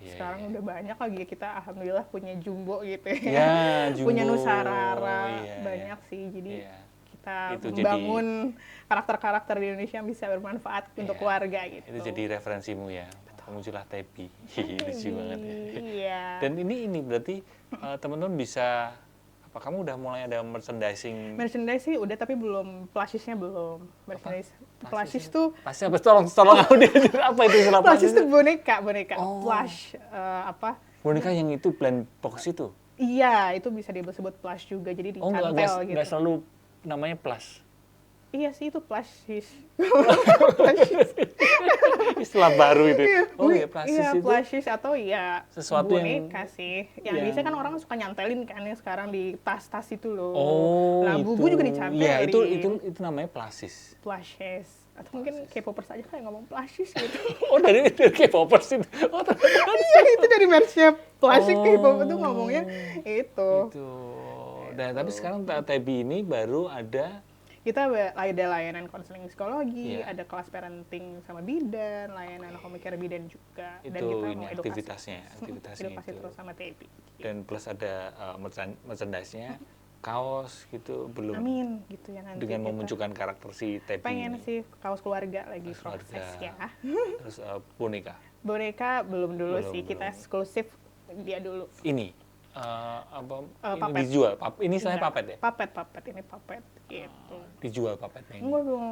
Iya, Sekarang iya. udah banyak lagi kita alhamdulillah punya Jumbo gitu ya. Ya, Jumbo. Punya Nusarara, Iya, banyak sih. Jadi Iya. kita Itu membangun karakter-karakter di Indonesia yang bisa bermanfaat untuk Iya. keluarga gitu. Itu jadi referensimu ya. Muncullah Tebi. Lucu banget ya. Iya. Dan ini berarti teman-teman bisa apa, kamu udah mulai ada merchandising? Merchandise sih udah, tapi belum plushies-nya belum. Merchandise plushies tuh Pasti apa? Tolong aku diajar apa itu istilah plushies plushies? tuh boneka Oh. plush Boneka yang itu blind box itu? Iya, itu bisa disebut plush juga. Jadi Oh dicantel gitu. nggak selalu namanya plus. Iya sih, itu plushies. Istilah baru itu. Oh iya, plushies Iya, itu plushies atau ya sesuatu yang- boneka sih. Yang yang- biasanya kan orang suka nyantelin kan yang sekarang di tas-tas itu loh. Oh, Lah, bubu itu. juga dicantelin. Iya, itu namanya plushies. Plushies. Atau mungkin K-popers aja kayak ngomong plushies gitu. Oh, dari K-popers itu. Oh, ternyata Iya, itu dari merch-nya plastik Oh. K-pop itu ngomongnya itu. itu. Dan tapi sekarang Tebi ini baru ada. Kita ada layanan konseling psikologi, Iya. ada kelas parenting sama bidan, layanan home care bidan juga. Dan Itu kita ini mau edukasi. aktivitasnya Edukasi itu. terus sama TB. Dan plus ada merchandise-nya, kaos gitu belum. Amin, gitu ya nanti. Dengan kita memunculkan karakter si Tebi pengen ini. sih kaos keluarga lagi Kaos proses keluarga. ya. Terus boneka. Boneka belum dulu Belum, sih, kita belum. eksklusif dia dulu. Ini ini Papet. dijual. Ini istilahnya Enggak. papet ya? Papet, ini papet gitu. Dijual papetnya ini. Enggak dong.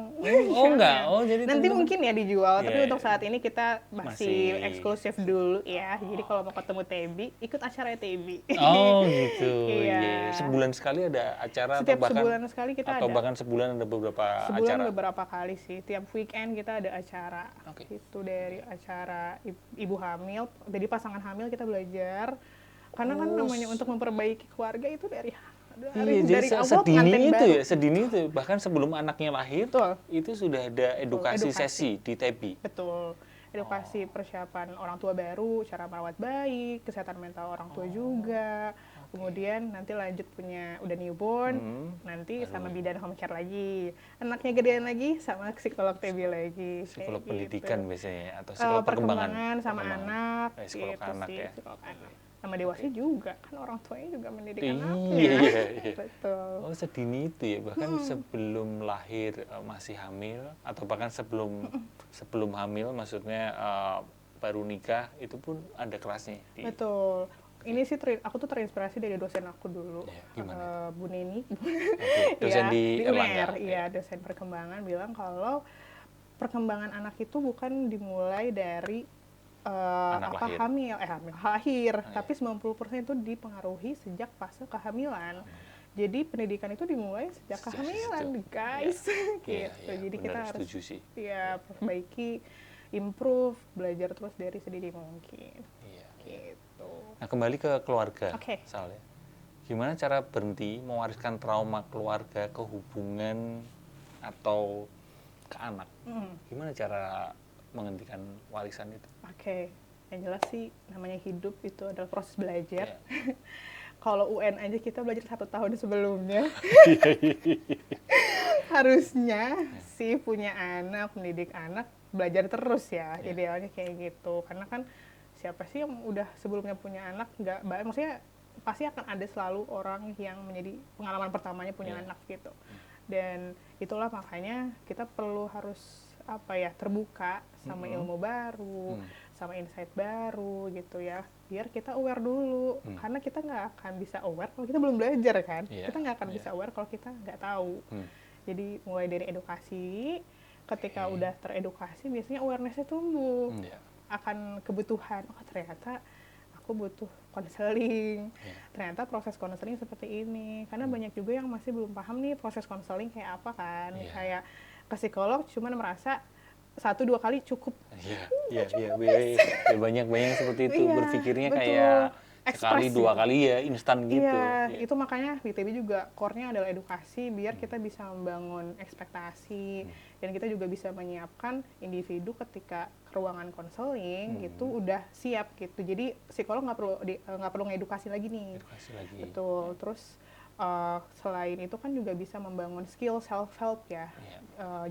Oh enggak, oh jadi Nanti teman-teman- mungkin ya dijual, tapi Iya, untuk iya. saat ini kita masih Masih. eksklusif dulu ya. Jadi kalau mau ketemu Tebi, ikut acara Tebi. Oh gitu. Iya. Iya. Sebulan sekali ada acara Setiap atau bahkan sebulan sekali kita atau ada. bahkan sebulan ada beberapa Sebulan acara. beberapa kali sih. Tiap weekend kita ada acara. Oke. Itu dari acara ibu hamil. Jadi pasangan hamil kita belajar. Karena kan namanya untuk memperbaiki keluarga itu dari Iya, jadi awal sedini pengantin itu baru. ya, sedini itu bahkan sebelum anaknya lahir Betul. itu sudah ada edukasi Edukasi. sesi di TEBI. Betul. Edukasi persiapan orang tua baru, cara merawat bayi, kesehatan mental orang tua juga. Kemudian nanti lanjut punya udah newborn, nanti sama bidan home care lagi. Anaknya gedean lagi sama psikolog TB lagi. Psikolog kayak pendidikan gitu. biasanya ya, atau psikolog perkembangan. sama anak, Psikolog gitu anak sih, ya. psikolog anak. Sama dewasa juga, kan orang tuanya juga mendidik Iya, anaknya. iya, iya. Betul. Oh sedini itu ya, bahkan sebelum lahir masih hamil atau bahkan sebelum hamil maksudnya baru nikah itu pun ada kelasnya. Betul. Ini sih aku tuh terinspirasi dari dosen aku dulu, Iya, gimana Bu Neni. Oke, dosen Iya, di Erlangga. UNER, iya, dosen perkembangan bilang kalau perkembangan anak itu bukan dimulai dari Anak lahir. lahir, tapi 90% itu dipengaruhi sejak fase kehamilan. Jadi pendidikan itu dimulai sejak Sejak kehamilan, situ. guys. Iya, Gitu. iya, Jadi benar, kita harus setuju sih. ya perbaiki, improve, belajar terus dari sedini mungkin. Iya. Gitu. Nah kembali ke keluarga, Oke. Sal ya. Gimana cara berhenti mewariskan trauma keluarga ke hubungan atau ke anak? Gimana cara menghentikan warisan itu? Oke, yang jelas sih namanya hidup itu adalah proses belajar. Iya. Kalau UN aja kita belajar 1 tahun sebelumnya. Harusnya sih punya anak, mendidik anak, belajar terus ya. Iya. Idealnya kayak gitu. Karena kan siapa sih yang udah sebelumnya punya anak, maksudnya pasti akan ada selalu orang yang menjadi pengalaman pertamanya punya Iya. anak gitu. Dan itulah makanya kita perlu harus terbuka sama ilmu baru, sama insight baru gitu ya, biar kita aware dulu. Karena kita nggak akan bisa aware kalau kita belum belajar kan. Iya, Kita nggak akan iya. bisa aware kalau kita nggak tahu. Jadi mulai dari edukasi, ketika udah teredukasi biasanya awareness-nya tumbuh Iya. akan kebutuhan. Oh ternyata aku butuh konseling. Iya. Ternyata proses konseling seperti ini. Karena banyak juga yang masih belum paham nih proses konseling kayak apa kan. Iya. Kayak ke psikolog cuman merasa 1-2 kali cukup. Iya, banyak seperti itu, Iya, berpikirnya betul. kayak sekali Ekspresi. 2 kali ya instan gitu. Iya, itu makanya di TB juga core-nya adalah edukasi biar kita bisa membangun ekspektasi dan kita juga bisa menyiapkan individu ketika ke ruangan konseling itu udah siap gitu. Jadi psikolog nggak perlu ngedukasi lagi nih. Edukasi lagi. Betul. Terus selain itu kan juga bisa membangun skill self help ya. Iya.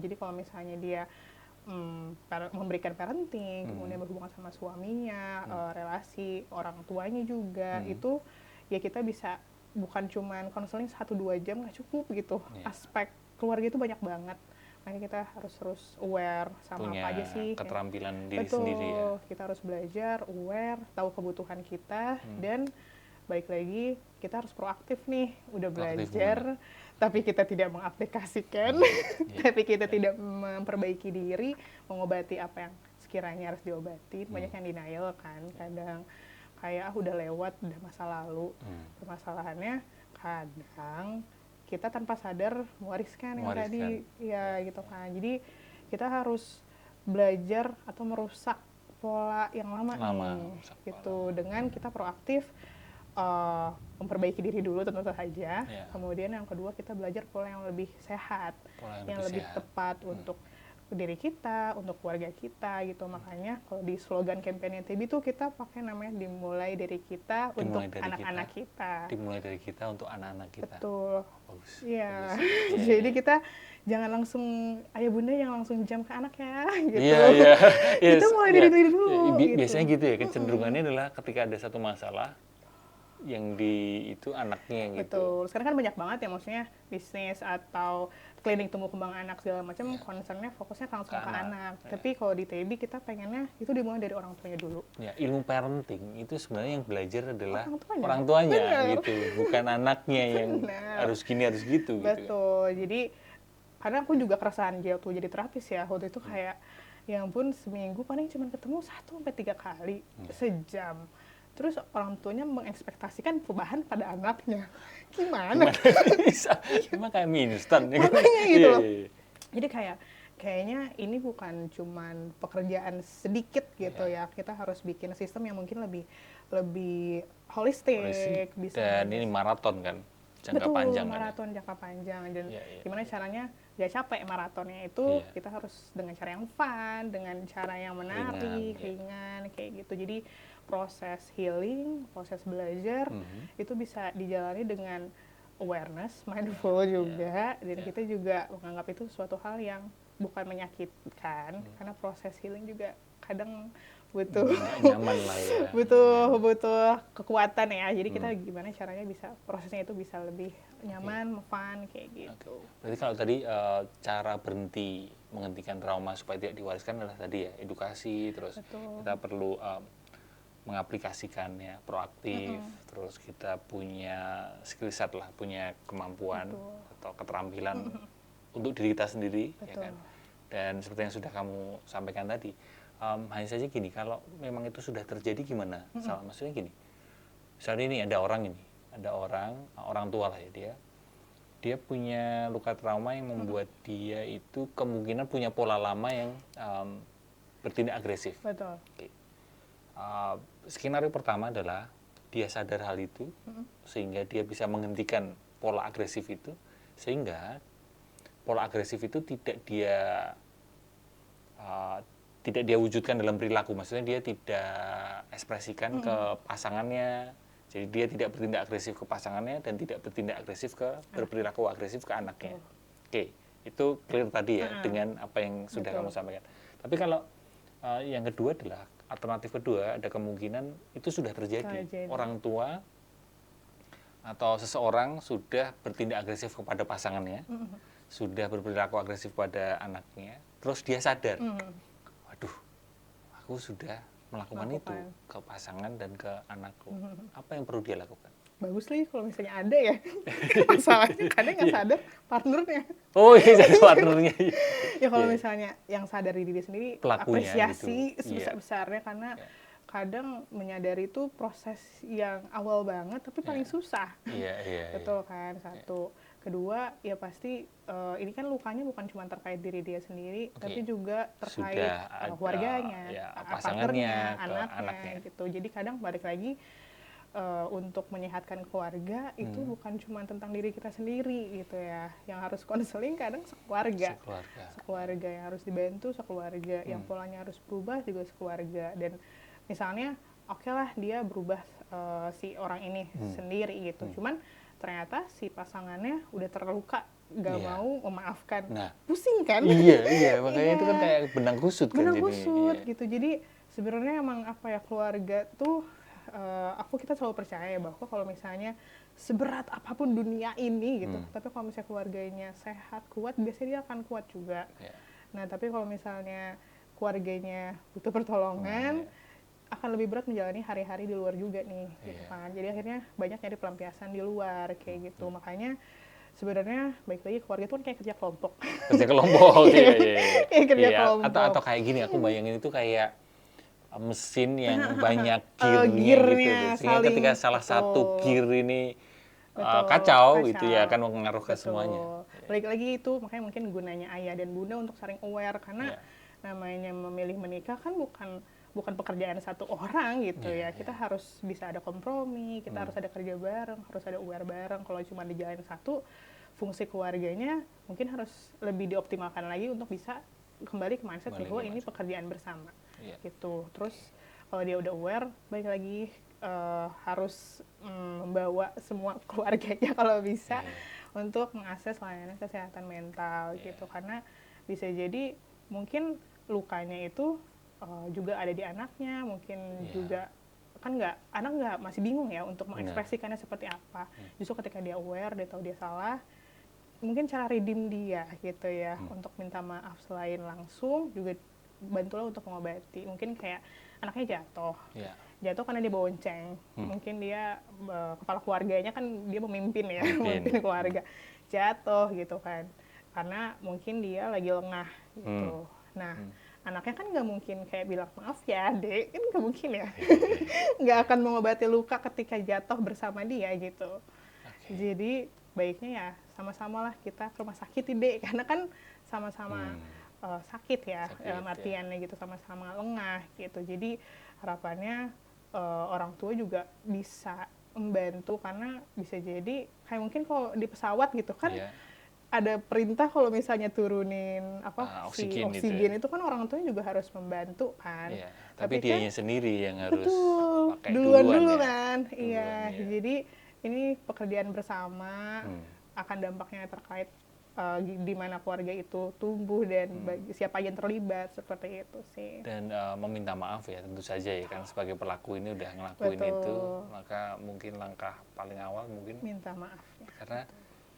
Jadi kalau misalnya dia memberikan parenting, kemudian berhubungan sama suaminya, relasi orang tuanya juga, itu ya kita bisa bukan cuman konseling 1-2 jam nggak cukup gitu. Iya. Aspek keluarga itu banyak banget. Makanya kita harus terus aware sama Punya apa aja sih. keterampilan diri Betul, sendiri ya. kita harus belajar, aware, tahu kebutuhan kita, dan baik lagi kita harus proaktif nih, udah Proaktif belajar, tapi kita tidak mengaplikasikan, tapi kita tidak memperbaiki diri, mengobati apa yang sekiranya harus diobati. Banyak yang denial kan, kadang kayak udah lewat, udah masa lalu. Permasalahannya kadang kita tanpa sadar mewariskan yang tadi, ya gitu kan. Jadi kita harus belajar atau merusak pola yang lama nih, gitu. Dengan kita proaktif memperbaiki diri dulu tentu saja. Kemudian yang kedua kita belajar pola yang lebih sehat, yang lebih tepat untuk diri kita, untuk keluarga kita gitu. Makanya kalau di slogan kampanye TB itu kita pakai namanya dimulai dari kita untuk anak-anak kita. Dimulai dari kita untuk anak-anak kita. Betul. Bagus. Iya. Jadi kita jangan langsung ayah bunda yang langsung jam ke anak ya gitu. Iya. Kita mulai dari diri dulu. Biasanya gitu ya, kecenderungannya adalah ketika ada satu masalah, yang di itu anaknya gitu. Betul. Sekarang kan banyak banget ya maksudnya bisnis atau klinik tumbuh kembang anak segala macam concernnya fokusnya langsung ke anak. Tapi kalau di TB kita pengennya itu dimulai dari orang tuanya dulu. Ya, ilmu parenting itu sebenarnya yang belajar adalah Orang tuanya. Bener. gitu, bukan anaknya yang Bener. harus gini harus gitu. Betul. Jadi karena aku juga keresahan dia tuh jadi terapis ya. Waktu itu kayak ya ampun seminggu paling cuma ketemu 1-3 kali sejam. Terus orang tuanya mengekspektasikan perubahan pada anaknya. Gimana? Bisa. Cuma kayak mie instan. Makanya gitu loh. Iya. Jadi kayaknya ini bukan cuman pekerjaan sedikit gitu ya. Kita harus bikin sistem yang mungkin lebih holistik. Dan ini maraton kan, jangka Betul, panjang maraton kan. jangka panjang. Dan gimana caranya gak capek maratonnya itu kita harus dengan cara yang fun, dengan cara yang menarik, ringan kayak gitu. Jadi proses healing, proses belajar itu bisa dijalani dengan awareness, mindful juga, dan kita juga menganggap itu suatu hal yang bukan menyakitkan, karena proses healing juga kadang butuh nyaman lah ya. butuh kekuatan ya. Jadi kita gimana caranya bisa prosesnya itu bisa lebih nyaman, fun kayak gitu. Berarti kalau tadi cara berhenti menghentikan trauma supaya tidak diwariskan adalah tadi ya edukasi, terus kita perlu mengaplikasikannya proaktif, terus kita punya skill set lah, punya kemampuan atau keterampilan untuk diri kita sendiri, ya kan. Dan seperti yang sudah kamu sampaikan tadi, hanya saja gini, kalau memang itu sudah terjadi gimana? Maksudnya gini, misalnya ini ada orang tua lah ya, dia punya luka trauma yang membuat dia itu kemungkinan punya pola lama yang bertindak agresif. Betul. Skenario pertama adalah dia sadar hal itu, sehingga dia bisa menghentikan pola agresif itu, sehingga pola agresif itu tidak dia wujudkan dalam perilaku, maksudnya dia tidak ekspresikan ke pasangannya, jadi dia tidak bertindak agresif ke pasangannya dan tidak bertindak agresif berperilaku agresif ke anaknya. Oke, itu clear tadi ya dengan apa yang sudah kamu sampaikan. Tapi kalau yang kedua adalah alternatif kedua, ada kemungkinan itu sudah terjadi. Orang tua atau seseorang sudah bertindak agresif kepada pasangannya, sudah berperilaku agresif pada anaknya, terus dia sadar, waduh, aku sudah melakukan itu ke pasangan dan ke anakku. Apa yang perlu dia lakukan? Bagus nih kalau misalnya ada ya. Masalahnya kadang nggak sadar partnernya. Oh iya, jadi partnernya. Ya kalau misalnya yang sadar diri sendiri, pelakunya, apresiasi gitu. Sebesar-besarnya karena kadang menyadari itu proses yang awal banget tapi paling susah. Betul kan, satu. Kedua, ya pasti ini kan lukanya bukan cuma terkait diri dia sendiri, tapi juga terkait keluarganya, pasangannya, anaknya gitu. Jadi kadang balik lagi untuk menyehatkan keluarga itu bukan cuma tentang diri kita sendiri gitu ya. Yang harus konseling kadang sekeluarga yang harus dibantu, sekeluarga yang polanya harus berubah juga sekeluarga. Dan misalnya oke lah dia berubah si orang ini sendiri gitu, cuman ternyata si pasangannya udah terluka, gak mau memaafkan, pusing kan? Iya, makanya itu kan kayak benang kusut kan. Benang kusut gitu. Jadi sebenarnya emang apa ya, keluarga tuh kita selalu percaya bahwa kalau misalnya seberat apapun dunia ini gitu, tapi kalau misalnya keluarganya sehat, kuat, biasanya dia akan kuat juga. Nah tapi kalau misalnya keluarganya butuh pertolongan, akan lebih berat menjalani hari-hari di luar juga nih, gitu kan. Jadi akhirnya banyak nyari pelampiasan di luar kayak gitu. Makanya sebenarnya baik lagi keluarga itu kan kayak kerja kelompok. Kerja kelompok, kerja kelompok. Atau kayak gini, aku bayangin itu kayak mesin yang banyak gearnya gitu. Sehingga ketika salah satu gear ini kacau gitu ya, akan mengaruh ke semuanya. Balik lagi itu, makanya mungkin gunanya ayah dan bunda untuk saling aware, karena namanya memilih menikah kan bukan pekerjaan satu orang gitu ya. Kita harus bisa ada kompromi, kita harus ada kerja bareng, harus ada aware bareng. Kalau cuma dijalanin satu, fungsi keluarganya mungkin harus lebih dioptimalkan lagi untuk bisa kembali ke mindset bahwa ini pekerjaan bersama gitu. Terus kalau dia udah aware, balik lagi harus membawa semua keluarganya kalau bisa untuk mengakses layanan kesehatan mental gitu. Karena bisa jadi mungkin lukanya itu juga ada di anaknya, mungkin juga kan anak nggak masih bingung ya untuk mengekspresikannya seperti apa. Justru ketika dia aware, dia tahu dia salah, mungkin cara redeem dia gitu ya untuk minta maaf selain langsung juga bantulah untuk mengobati. Mungkin kayak anaknya jatuh karena dia bonceng. Mungkin dia kepala keluarganya kan dia memimpin ya, memimpin keluarga, jatuh gitu kan. Karena mungkin dia lagi lengah gitu. Nah, anaknya kan nggak mungkin kayak bilang maaf ya dek, kan nggak mungkin ya. Nggak akan mengobati luka ketika jatuh bersama dia gitu. Jadi baiknya ya sama-sama lah kita ke rumah sakit dek, karena kan sama-sama sakit ya, dalam artiannya gitu, sama-sama lengah gitu. Jadi harapannya orang tua juga bisa membantu, karena bisa jadi kayak mungkin kalau di pesawat gitu kan ada perintah kalau misalnya turunin oksigen gitu ya. Itu kan orang tuanya juga harus membantu kan. Tapi dianya kan, sendiri yang harus pakai duluan kan. Iya, jadi ini pekerjaan bersama, akan dampaknya terkait di mana keluarga itu tumbuh dan siapa yang terlibat, seperti itu sih. Dan meminta maaf ya tentu saja ya, kan sebagai pelaku ini udah ngelakuin itu, maka mungkin langkah paling awal mungkin minta maaf ya. Karena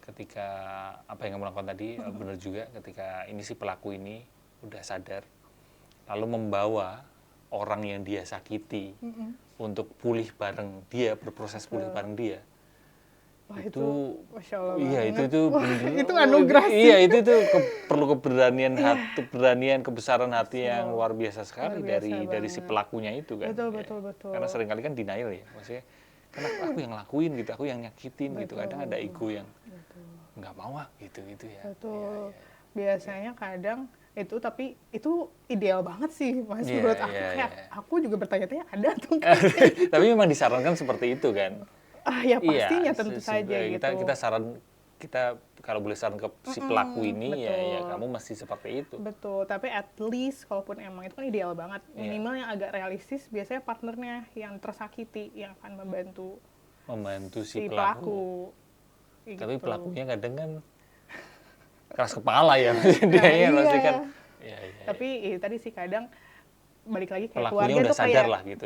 ketika apa yang kamu lakukan tadi benar juga, ketika ini si pelaku ini udah sadar lalu membawa orang yang dia sakiti untuk pulih bareng dia, berproses pulih bareng dia. Wah, itu Masya Allah iya banget. itu bener, itu anugerah sih. Iya itu perlu keberanian hati, keberanian, kebesaran hati yang luar biasa sekali dari si pelakunya itu kan. Betul. Karena seringkali kan denial ya, maksudnya karena aku yang ngelakuin gitu, aku yang nyakitin gitu. Kadang ada ego yang nggak mau gitu ya. Betul. Biasanya kadang itu, tapi itu ideal banget sih Mas, menurut aku. Kayak aku juga bertanya-tanya ada tuh. Tapi memang disarankan seperti itu kan. Ya pastinya tentu saja gitu. Kita kalau boleh saran ke si pelaku ini ya kamu mesti seperti itu. Betul, tapi at least kalaupun emang itu kan ideal banget, minimal yang agak realistis biasanya partnernya yang tersakiti yang akan membantu si pelaku. Tapi pelakunya kadang kan keras kepala ya, dia pasti kan. Tapi tadi sih kadang balik lagi kayak pelakunya keluarga udah tuh sadar kayak lah gitu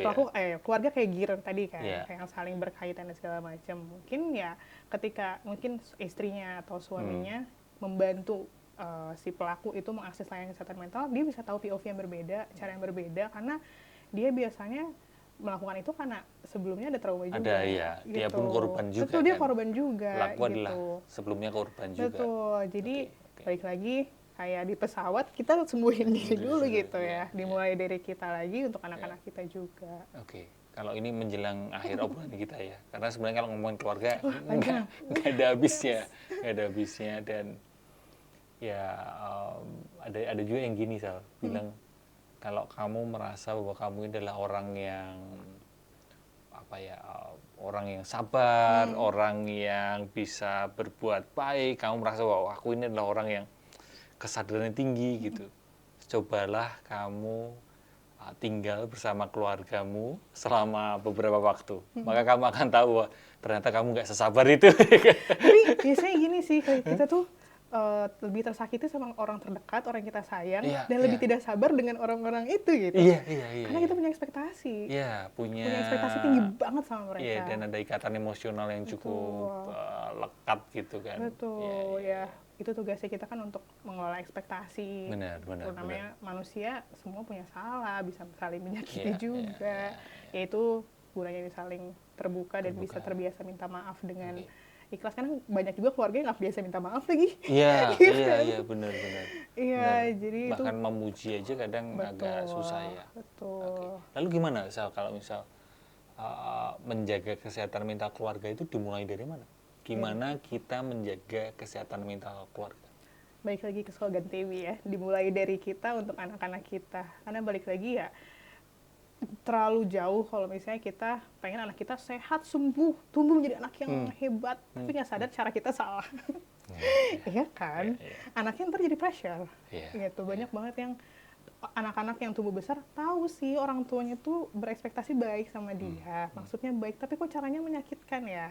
keluarga kayak girer tadi kan, kayak yang saling berkaitan dan segala macam. Mungkin ya ketika mungkin istrinya atau suaminya membantu si pelaku itu mengakses layanan kesehatan mental, dia bisa tahu POV yang berbeda, cara yang berbeda, karena dia biasanya melakukan itu karena sebelumnya ada trauma juga. Ada ya, gitu. Dia pun korban juga. Betul, dia korban juga. Pelaku adalah sebelumnya korban juga. Betul, jadi balik lagi kayak di pesawat kita sembuhin diri dulu gitu ya. Dimulai dari kita lagi untuk anak-anak kita juga. Oke. Kalau ini menjelang akhir obrolan kita ya. Karena sebenarnya kalau ngomongin keluarga nggak ada habisnya dan ya ada juga yang gini Sal, bilang kalau kamu merasa bahwa kamu adalah orang yang orang yang sabar, orang yang bisa berbuat baik, kamu merasa bahwa aku ini adalah orang yang kesadarannya tinggi gitu. Cobalah kamu tinggal bersama keluargamu selama beberapa waktu. Maka kamu akan tahu bahwa ternyata kamu nggak sesabar itu. Tapi biasanya gini sih, kayak kita tuh lebih tersakiti sama orang terdekat, orang yang kita sayang, dan lebih tidak sabar dengan orang-orang itu gitu. Iya. Karena kita punya ekspektasi. Iya, punya ekspektasi tinggi banget sama mereka. Iya, dan ada ikatan emosional yang cukup lekat gitu kan. Betul, ya. Itu tugasnya kita kan untuk mengelola ekspektasi. Benar. Namanya manusia semua punya salah, bisa saling menyakiti juga. Yaitu gunanya saling terbuka dan bisa terbiasa minta maaf dengan ikhlas, karena banyak juga keluarga yang nggak biasa minta maaf lagi. Iya, benar. Iya, jadi bahkan itu memuji aja kadang agak susah ya. Betul. Lalu gimana kalau misal menjaga kesehatan mental keluarga itu dimulai dari mana? Gimana kita menjaga kesehatan mental keluarga? Balik lagi ke slogan TV ya, dimulai dari kita untuk anak-anak kita. Karena balik lagi ya, terlalu jauh kalau misalnya kita pengen anak kita sehat, sembuh, tumbuh menjadi anak yang hebat, tapi nggak sadar cara kita salah. Iya kan? Anaknya ntar jadi pressure. Gitu. Banyak banget yang anak-anak yang tumbuh besar tahu sih orang tuanya tuh berekspektasi baik sama dia, maksudnya baik, tapi kok caranya menyakitkan ya.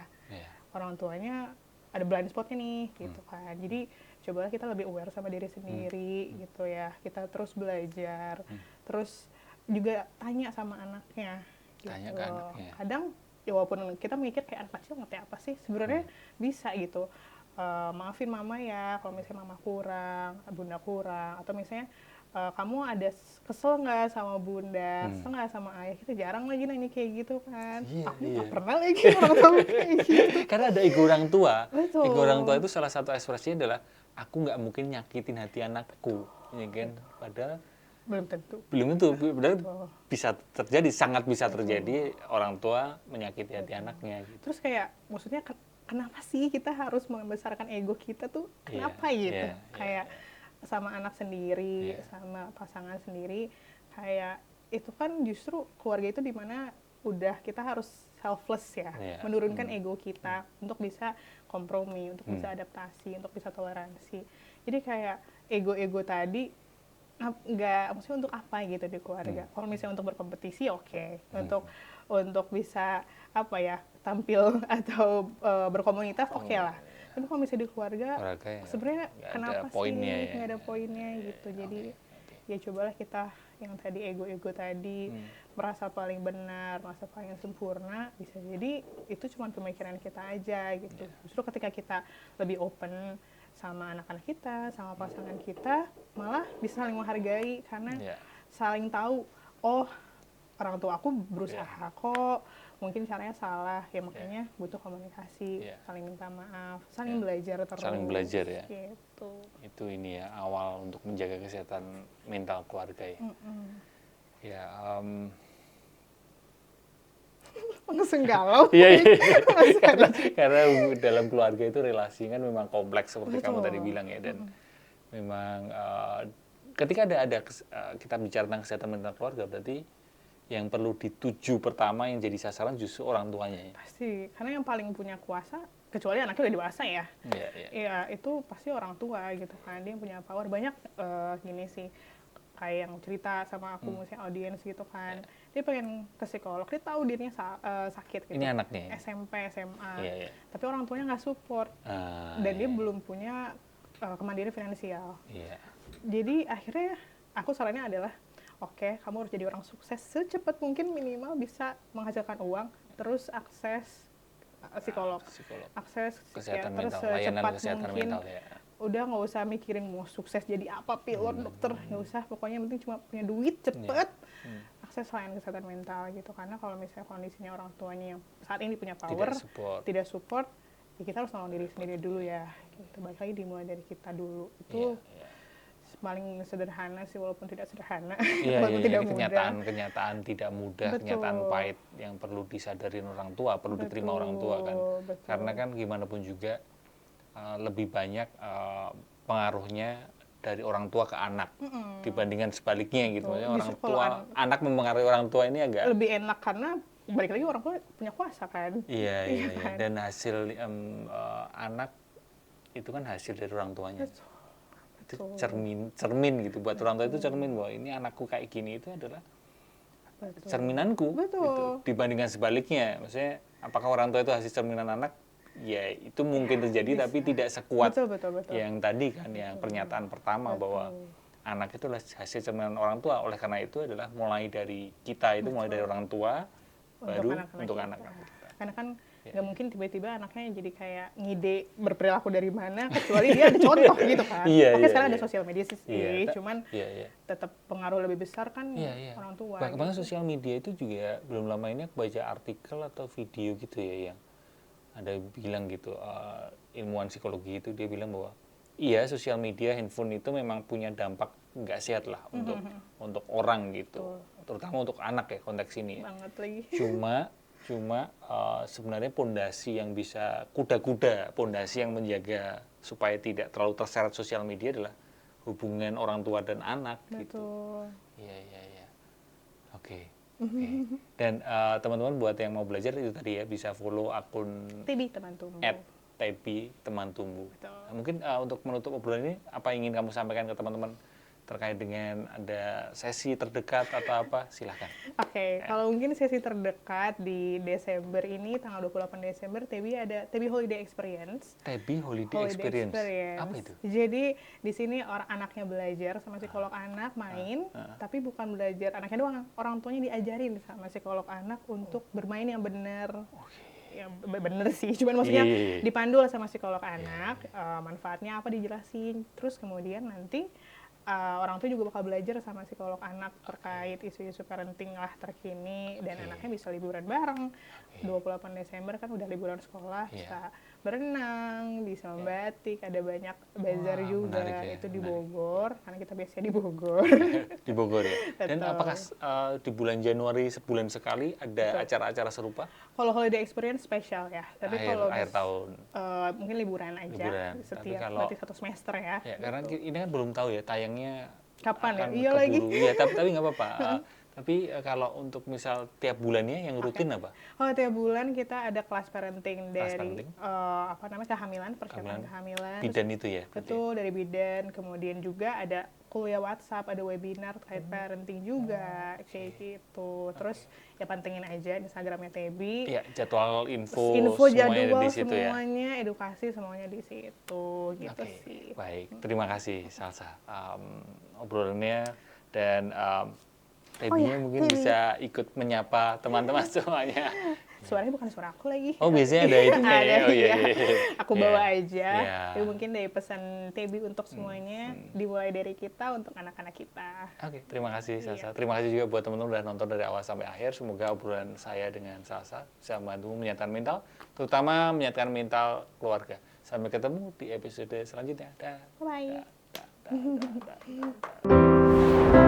Orang tuanya ada blind spotnya nih, gitu kan. Jadi cobalah kita lebih aware sama diri sendiri, gitu ya. Kita terus belajar, terus juga tanya sama anaknya, Tanya gitu. ke anaknya. Kadang ya walaupun kita mikir kayak anak kecil ngerti apa sih, sebenarnya bisa gitu. Maafin mama ya kalau misalnya mama kurang, bunda kurang, atau misalnya kamu ada kesel nggak sama bunda, kesel nggak sama ayah, kita jarang lagi nanya kayak gitu kan. Iya, Aku iya. nggak pernah lagi orang tua kayak gitu. Karena ada ego orang tua. Betul. Ego orang tua itu salah satu ekspresinya adalah aku nggak mungkin nyakitin hati anakku, ya kan? Padahal Belum tentu. belum tentu, padahal Betul. bisa terjadi, sangat bisa terjadi orang tua menyakiti hati anaknya. Gitu. Terus kayak maksudnya kenapa sih kita harus membesarkan ego kita tuh? Kenapa Iya, gitu? iya, Kayak sama anak sendiri, Iya. sama pasangan sendiri, kayak itu kan justru keluarga itu dimana udah kita harus selfless ya, Iya. menurunkan ego kita untuk bisa kompromi, untuk bisa adaptasi, untuk bisa toleransi. Jadi kayak ego-ego tadi nggak, maksudnya untuk apa gitu di keluarga. Kalau misalnya untuk berkompetisi oke. Untuk bisa apa ya, tampil atau berkomunitas oke lah. Tapi kalau misalnya di keluarga Olahraga ya sebenarnya nggak ada kenapa sih poinnya ya. nggak ada poinnya gitu. Jadi ya cobalah kita yang tadi ego-ego tadi, merasa paling benar, merasa paling sempurna, bisa jadi itu cuma pemikiran kita aja gitu. Justru ketika kita lebih open sama anak-anak kita, sama pasangan kita, malah bisa saling menghargai karena Iya. saling tahu, oh orang tua aku berusaha kok, mungkin caranya salah, ya makanya butuh komunikasi, Iya. saling minta maaf, saling belajar terus. Saling belajar ya. Gitu. Itu ini ya awal untuk menjaga kesehatan mental keluarga ya. Ya, Langsung galau. iya, iya. karena dalam keluarga itu relasi kan memang kompleks seperti kamu Betul. tadi bilang ya, dan memang ketika kita bicara tentang kesehatan mental keluarga, berarti yang perlu dituju pertama yang jadi sasaran justru orang tuanya ya. Pasti, karena yang paling punya kuasa, kecuali anaknya udah dewasa ya, Iya, iya. ya itu pasti orang tua gitu kan, dia yang punya power. Banyak gini sih, kayak yang cerita sama aku, misalnya audiens gitu kan, dia pengen ke psikolog, dia tahu dirinya sakit gitu. Ini anaknya ya? SMP, SMA, Iya, iya. tapi orang tuanya nggak support, dan dia belum punya kemandirian finansial. Iya. Jadi akhirnya aku sarannya adalah, oke, kamu harus jadi orang sukses secepat mungkin, minimal bisa menghasilkan uang, terus akses psikolog, Psikolog. akses Kesehatan psikiater mental, layanan secepat kesehatan mungkin. mental ya. Udah nggak usah mikirin mau sukses jadi apa, pilot, dokter, nggak usah. Pokoknya yang penting cuma punya duit cepet, akses layanan kesehatan mental gitu. Karena kalau misalnya kondisinya orang tuanya yang saat ini punya power, tidak support, ya kita harus nolong diri sendiri dulu ya. Gitu. Balik lagi dimulai dari kita dulu. Itu Iya. paling sederhana sih, walaupun tidak sederhana, Iya, walaupun iya, tidak ini mudah. kenyataan tidak mudah, Betul. kenyataan pahit yang perlu disadarin orang tua, perlu diterima orang tua kan. Betul. Karena kan gimana pun juga lebih banyak pengaruhnya dari orang tua ke anak dibandingkan sebaliknya gitu. Maksudnya orang Justru kalau tua, anak mempengaruhi orang tua ini agak lebih enak karena balik lagi orang tua punya kuasa kan. iya, iya, iya. kan? Dan hasil anak itu kan hasil dari orang tuanya. Itu cermin gitu, buat orang tua itu cermin bahwa ini anakku kayak gini, itu adalah Betul. cerminanku. Betul. Gitu. Dibandingkan sebaliknya, maksudnya apakah orang tua itu hasil cerminan anak? Ya itu mungkin terjadi, tapi tidak sekuat Betul. yang tadi kan, yang pernyataan pertama bahwa anak itu adalah hasil cerminan orang tua. Oleh karena itu adalah mulai dari kita, itu mulai dari orang tua, baru untuk anak-anak kita. Karena kan nggak mungkin tiba-tiba anaknya jadi kayak ngide berperilaku dari mana, kecuali dia ada contoh gitu kan. Iya, Oke, iya, sekarang iya. ada sosial media sih, cuman Iya. tetap pengaruh lebih besar kan Iya. orang tua. Bahkan sosial media itu juga belum lama ini aku baca artikel atau video gitu ya, yang ada bilang gitu, ilmuwan psikologi itu dia bilang bahwa iya, sosial media, handphone itu memang punya dampak nggak sehat lah untuk orang gitu, terutama untuk anak ya konteks ini ya. Banget lagi. Cuma sebenarnya pondasi yang bisa kuda-kuda, pondasi yang menjaga supaya tidak terlalu terseret sosial media adalah hubungan orang tua dan anak gitu. Betul. Iya. Oke. Dan teman-teman buat yang mau belajar itu tadi ya, bisa follow akun Tibi teman tumbuh. @tebi teman tumbuh. Betul. Nah, mungkin untuk menutup obrolan ini, apa yang ingin kamu sampaikan ke teman-teman terkait dengan ada sesi terdekat atau apa, silahkan. Oke, kalau mungkin sesi terdekat di Desember ini, tanggal 28 Desember, ada TB Holiday Experience. TB Holiday Experience. Apa itu? Jadi di sini anaknya belajar sama psikolog anak main, tapi bukan belajar anaknya doang, orang tuanya diajarin sama psikolog anak untuk bermain yang benar. Ya bener sih, cuman maksudnya dipandu lah sama psikolog anak, manfaatnya apa dijelasin, terus kemudian nanti orang tua juga bakal belajar sama psikolog anak terkait isu-isu parenting lah terkini, dan anaknya bisa liburan bareng. 28 Desember kan udah liburan sekolah, bisa berenang, bisa membatik, ada banyak bazar juga, itu di Bogor, karena kita biasanya di Bogor. Di Bogor ya? Dan apakah di bulan Januari sebulan sekali ada acara-acara serupa? Kalau holiday experience spesial ya, tapi kalau akhir tahun mungkin liburan aja, setiap berarti 1 semester ya. Ya, karena ini kan belum tahu ya tayangnya kapan ya? Iya keburu. lagi. Iya, tapi nggak apa-apa. Tapi kalau untuk misal tiap bulannya yang rutin apa? Oh, tiap bulan kita ada kelas parenting dari kehamilan, persiapan kehamilan. Bidan itu ya? Betul, dari bidan. Kemudian juga ada kuliah WhatsApp, ada webinar terkait parenting juga, kayak gitu. Terus ya pantengin aja Instagramnya Tebi. Iya, jadwal info jadwal di situ semuanya, edukasi semuanya di situ, gitu sih. Baik, terima kasih Salsa. Obrolannya dan Tebinya mungkin bisa ikut menyapa teman-teman semuanya. Suaranya bukan suara aku lagi. Oh, biasanya ada itu ya. Oh iya. Aku bawa aja. Tapi mungkin dari pesan Tebi untuk semuanya dimulai dari kita untuk anak-anak kita. Oke, terima kasih Salsa. Terima kasih juga buat teman-teman udah nonton dari awal sampai akhir. Semoga obrolan saya dengan Salsa bisa membantu menyatakan mental, terutama menyatakan mental keluarga. Sampai ketemu di episode selanjutnya. Dah. Bye. Dah.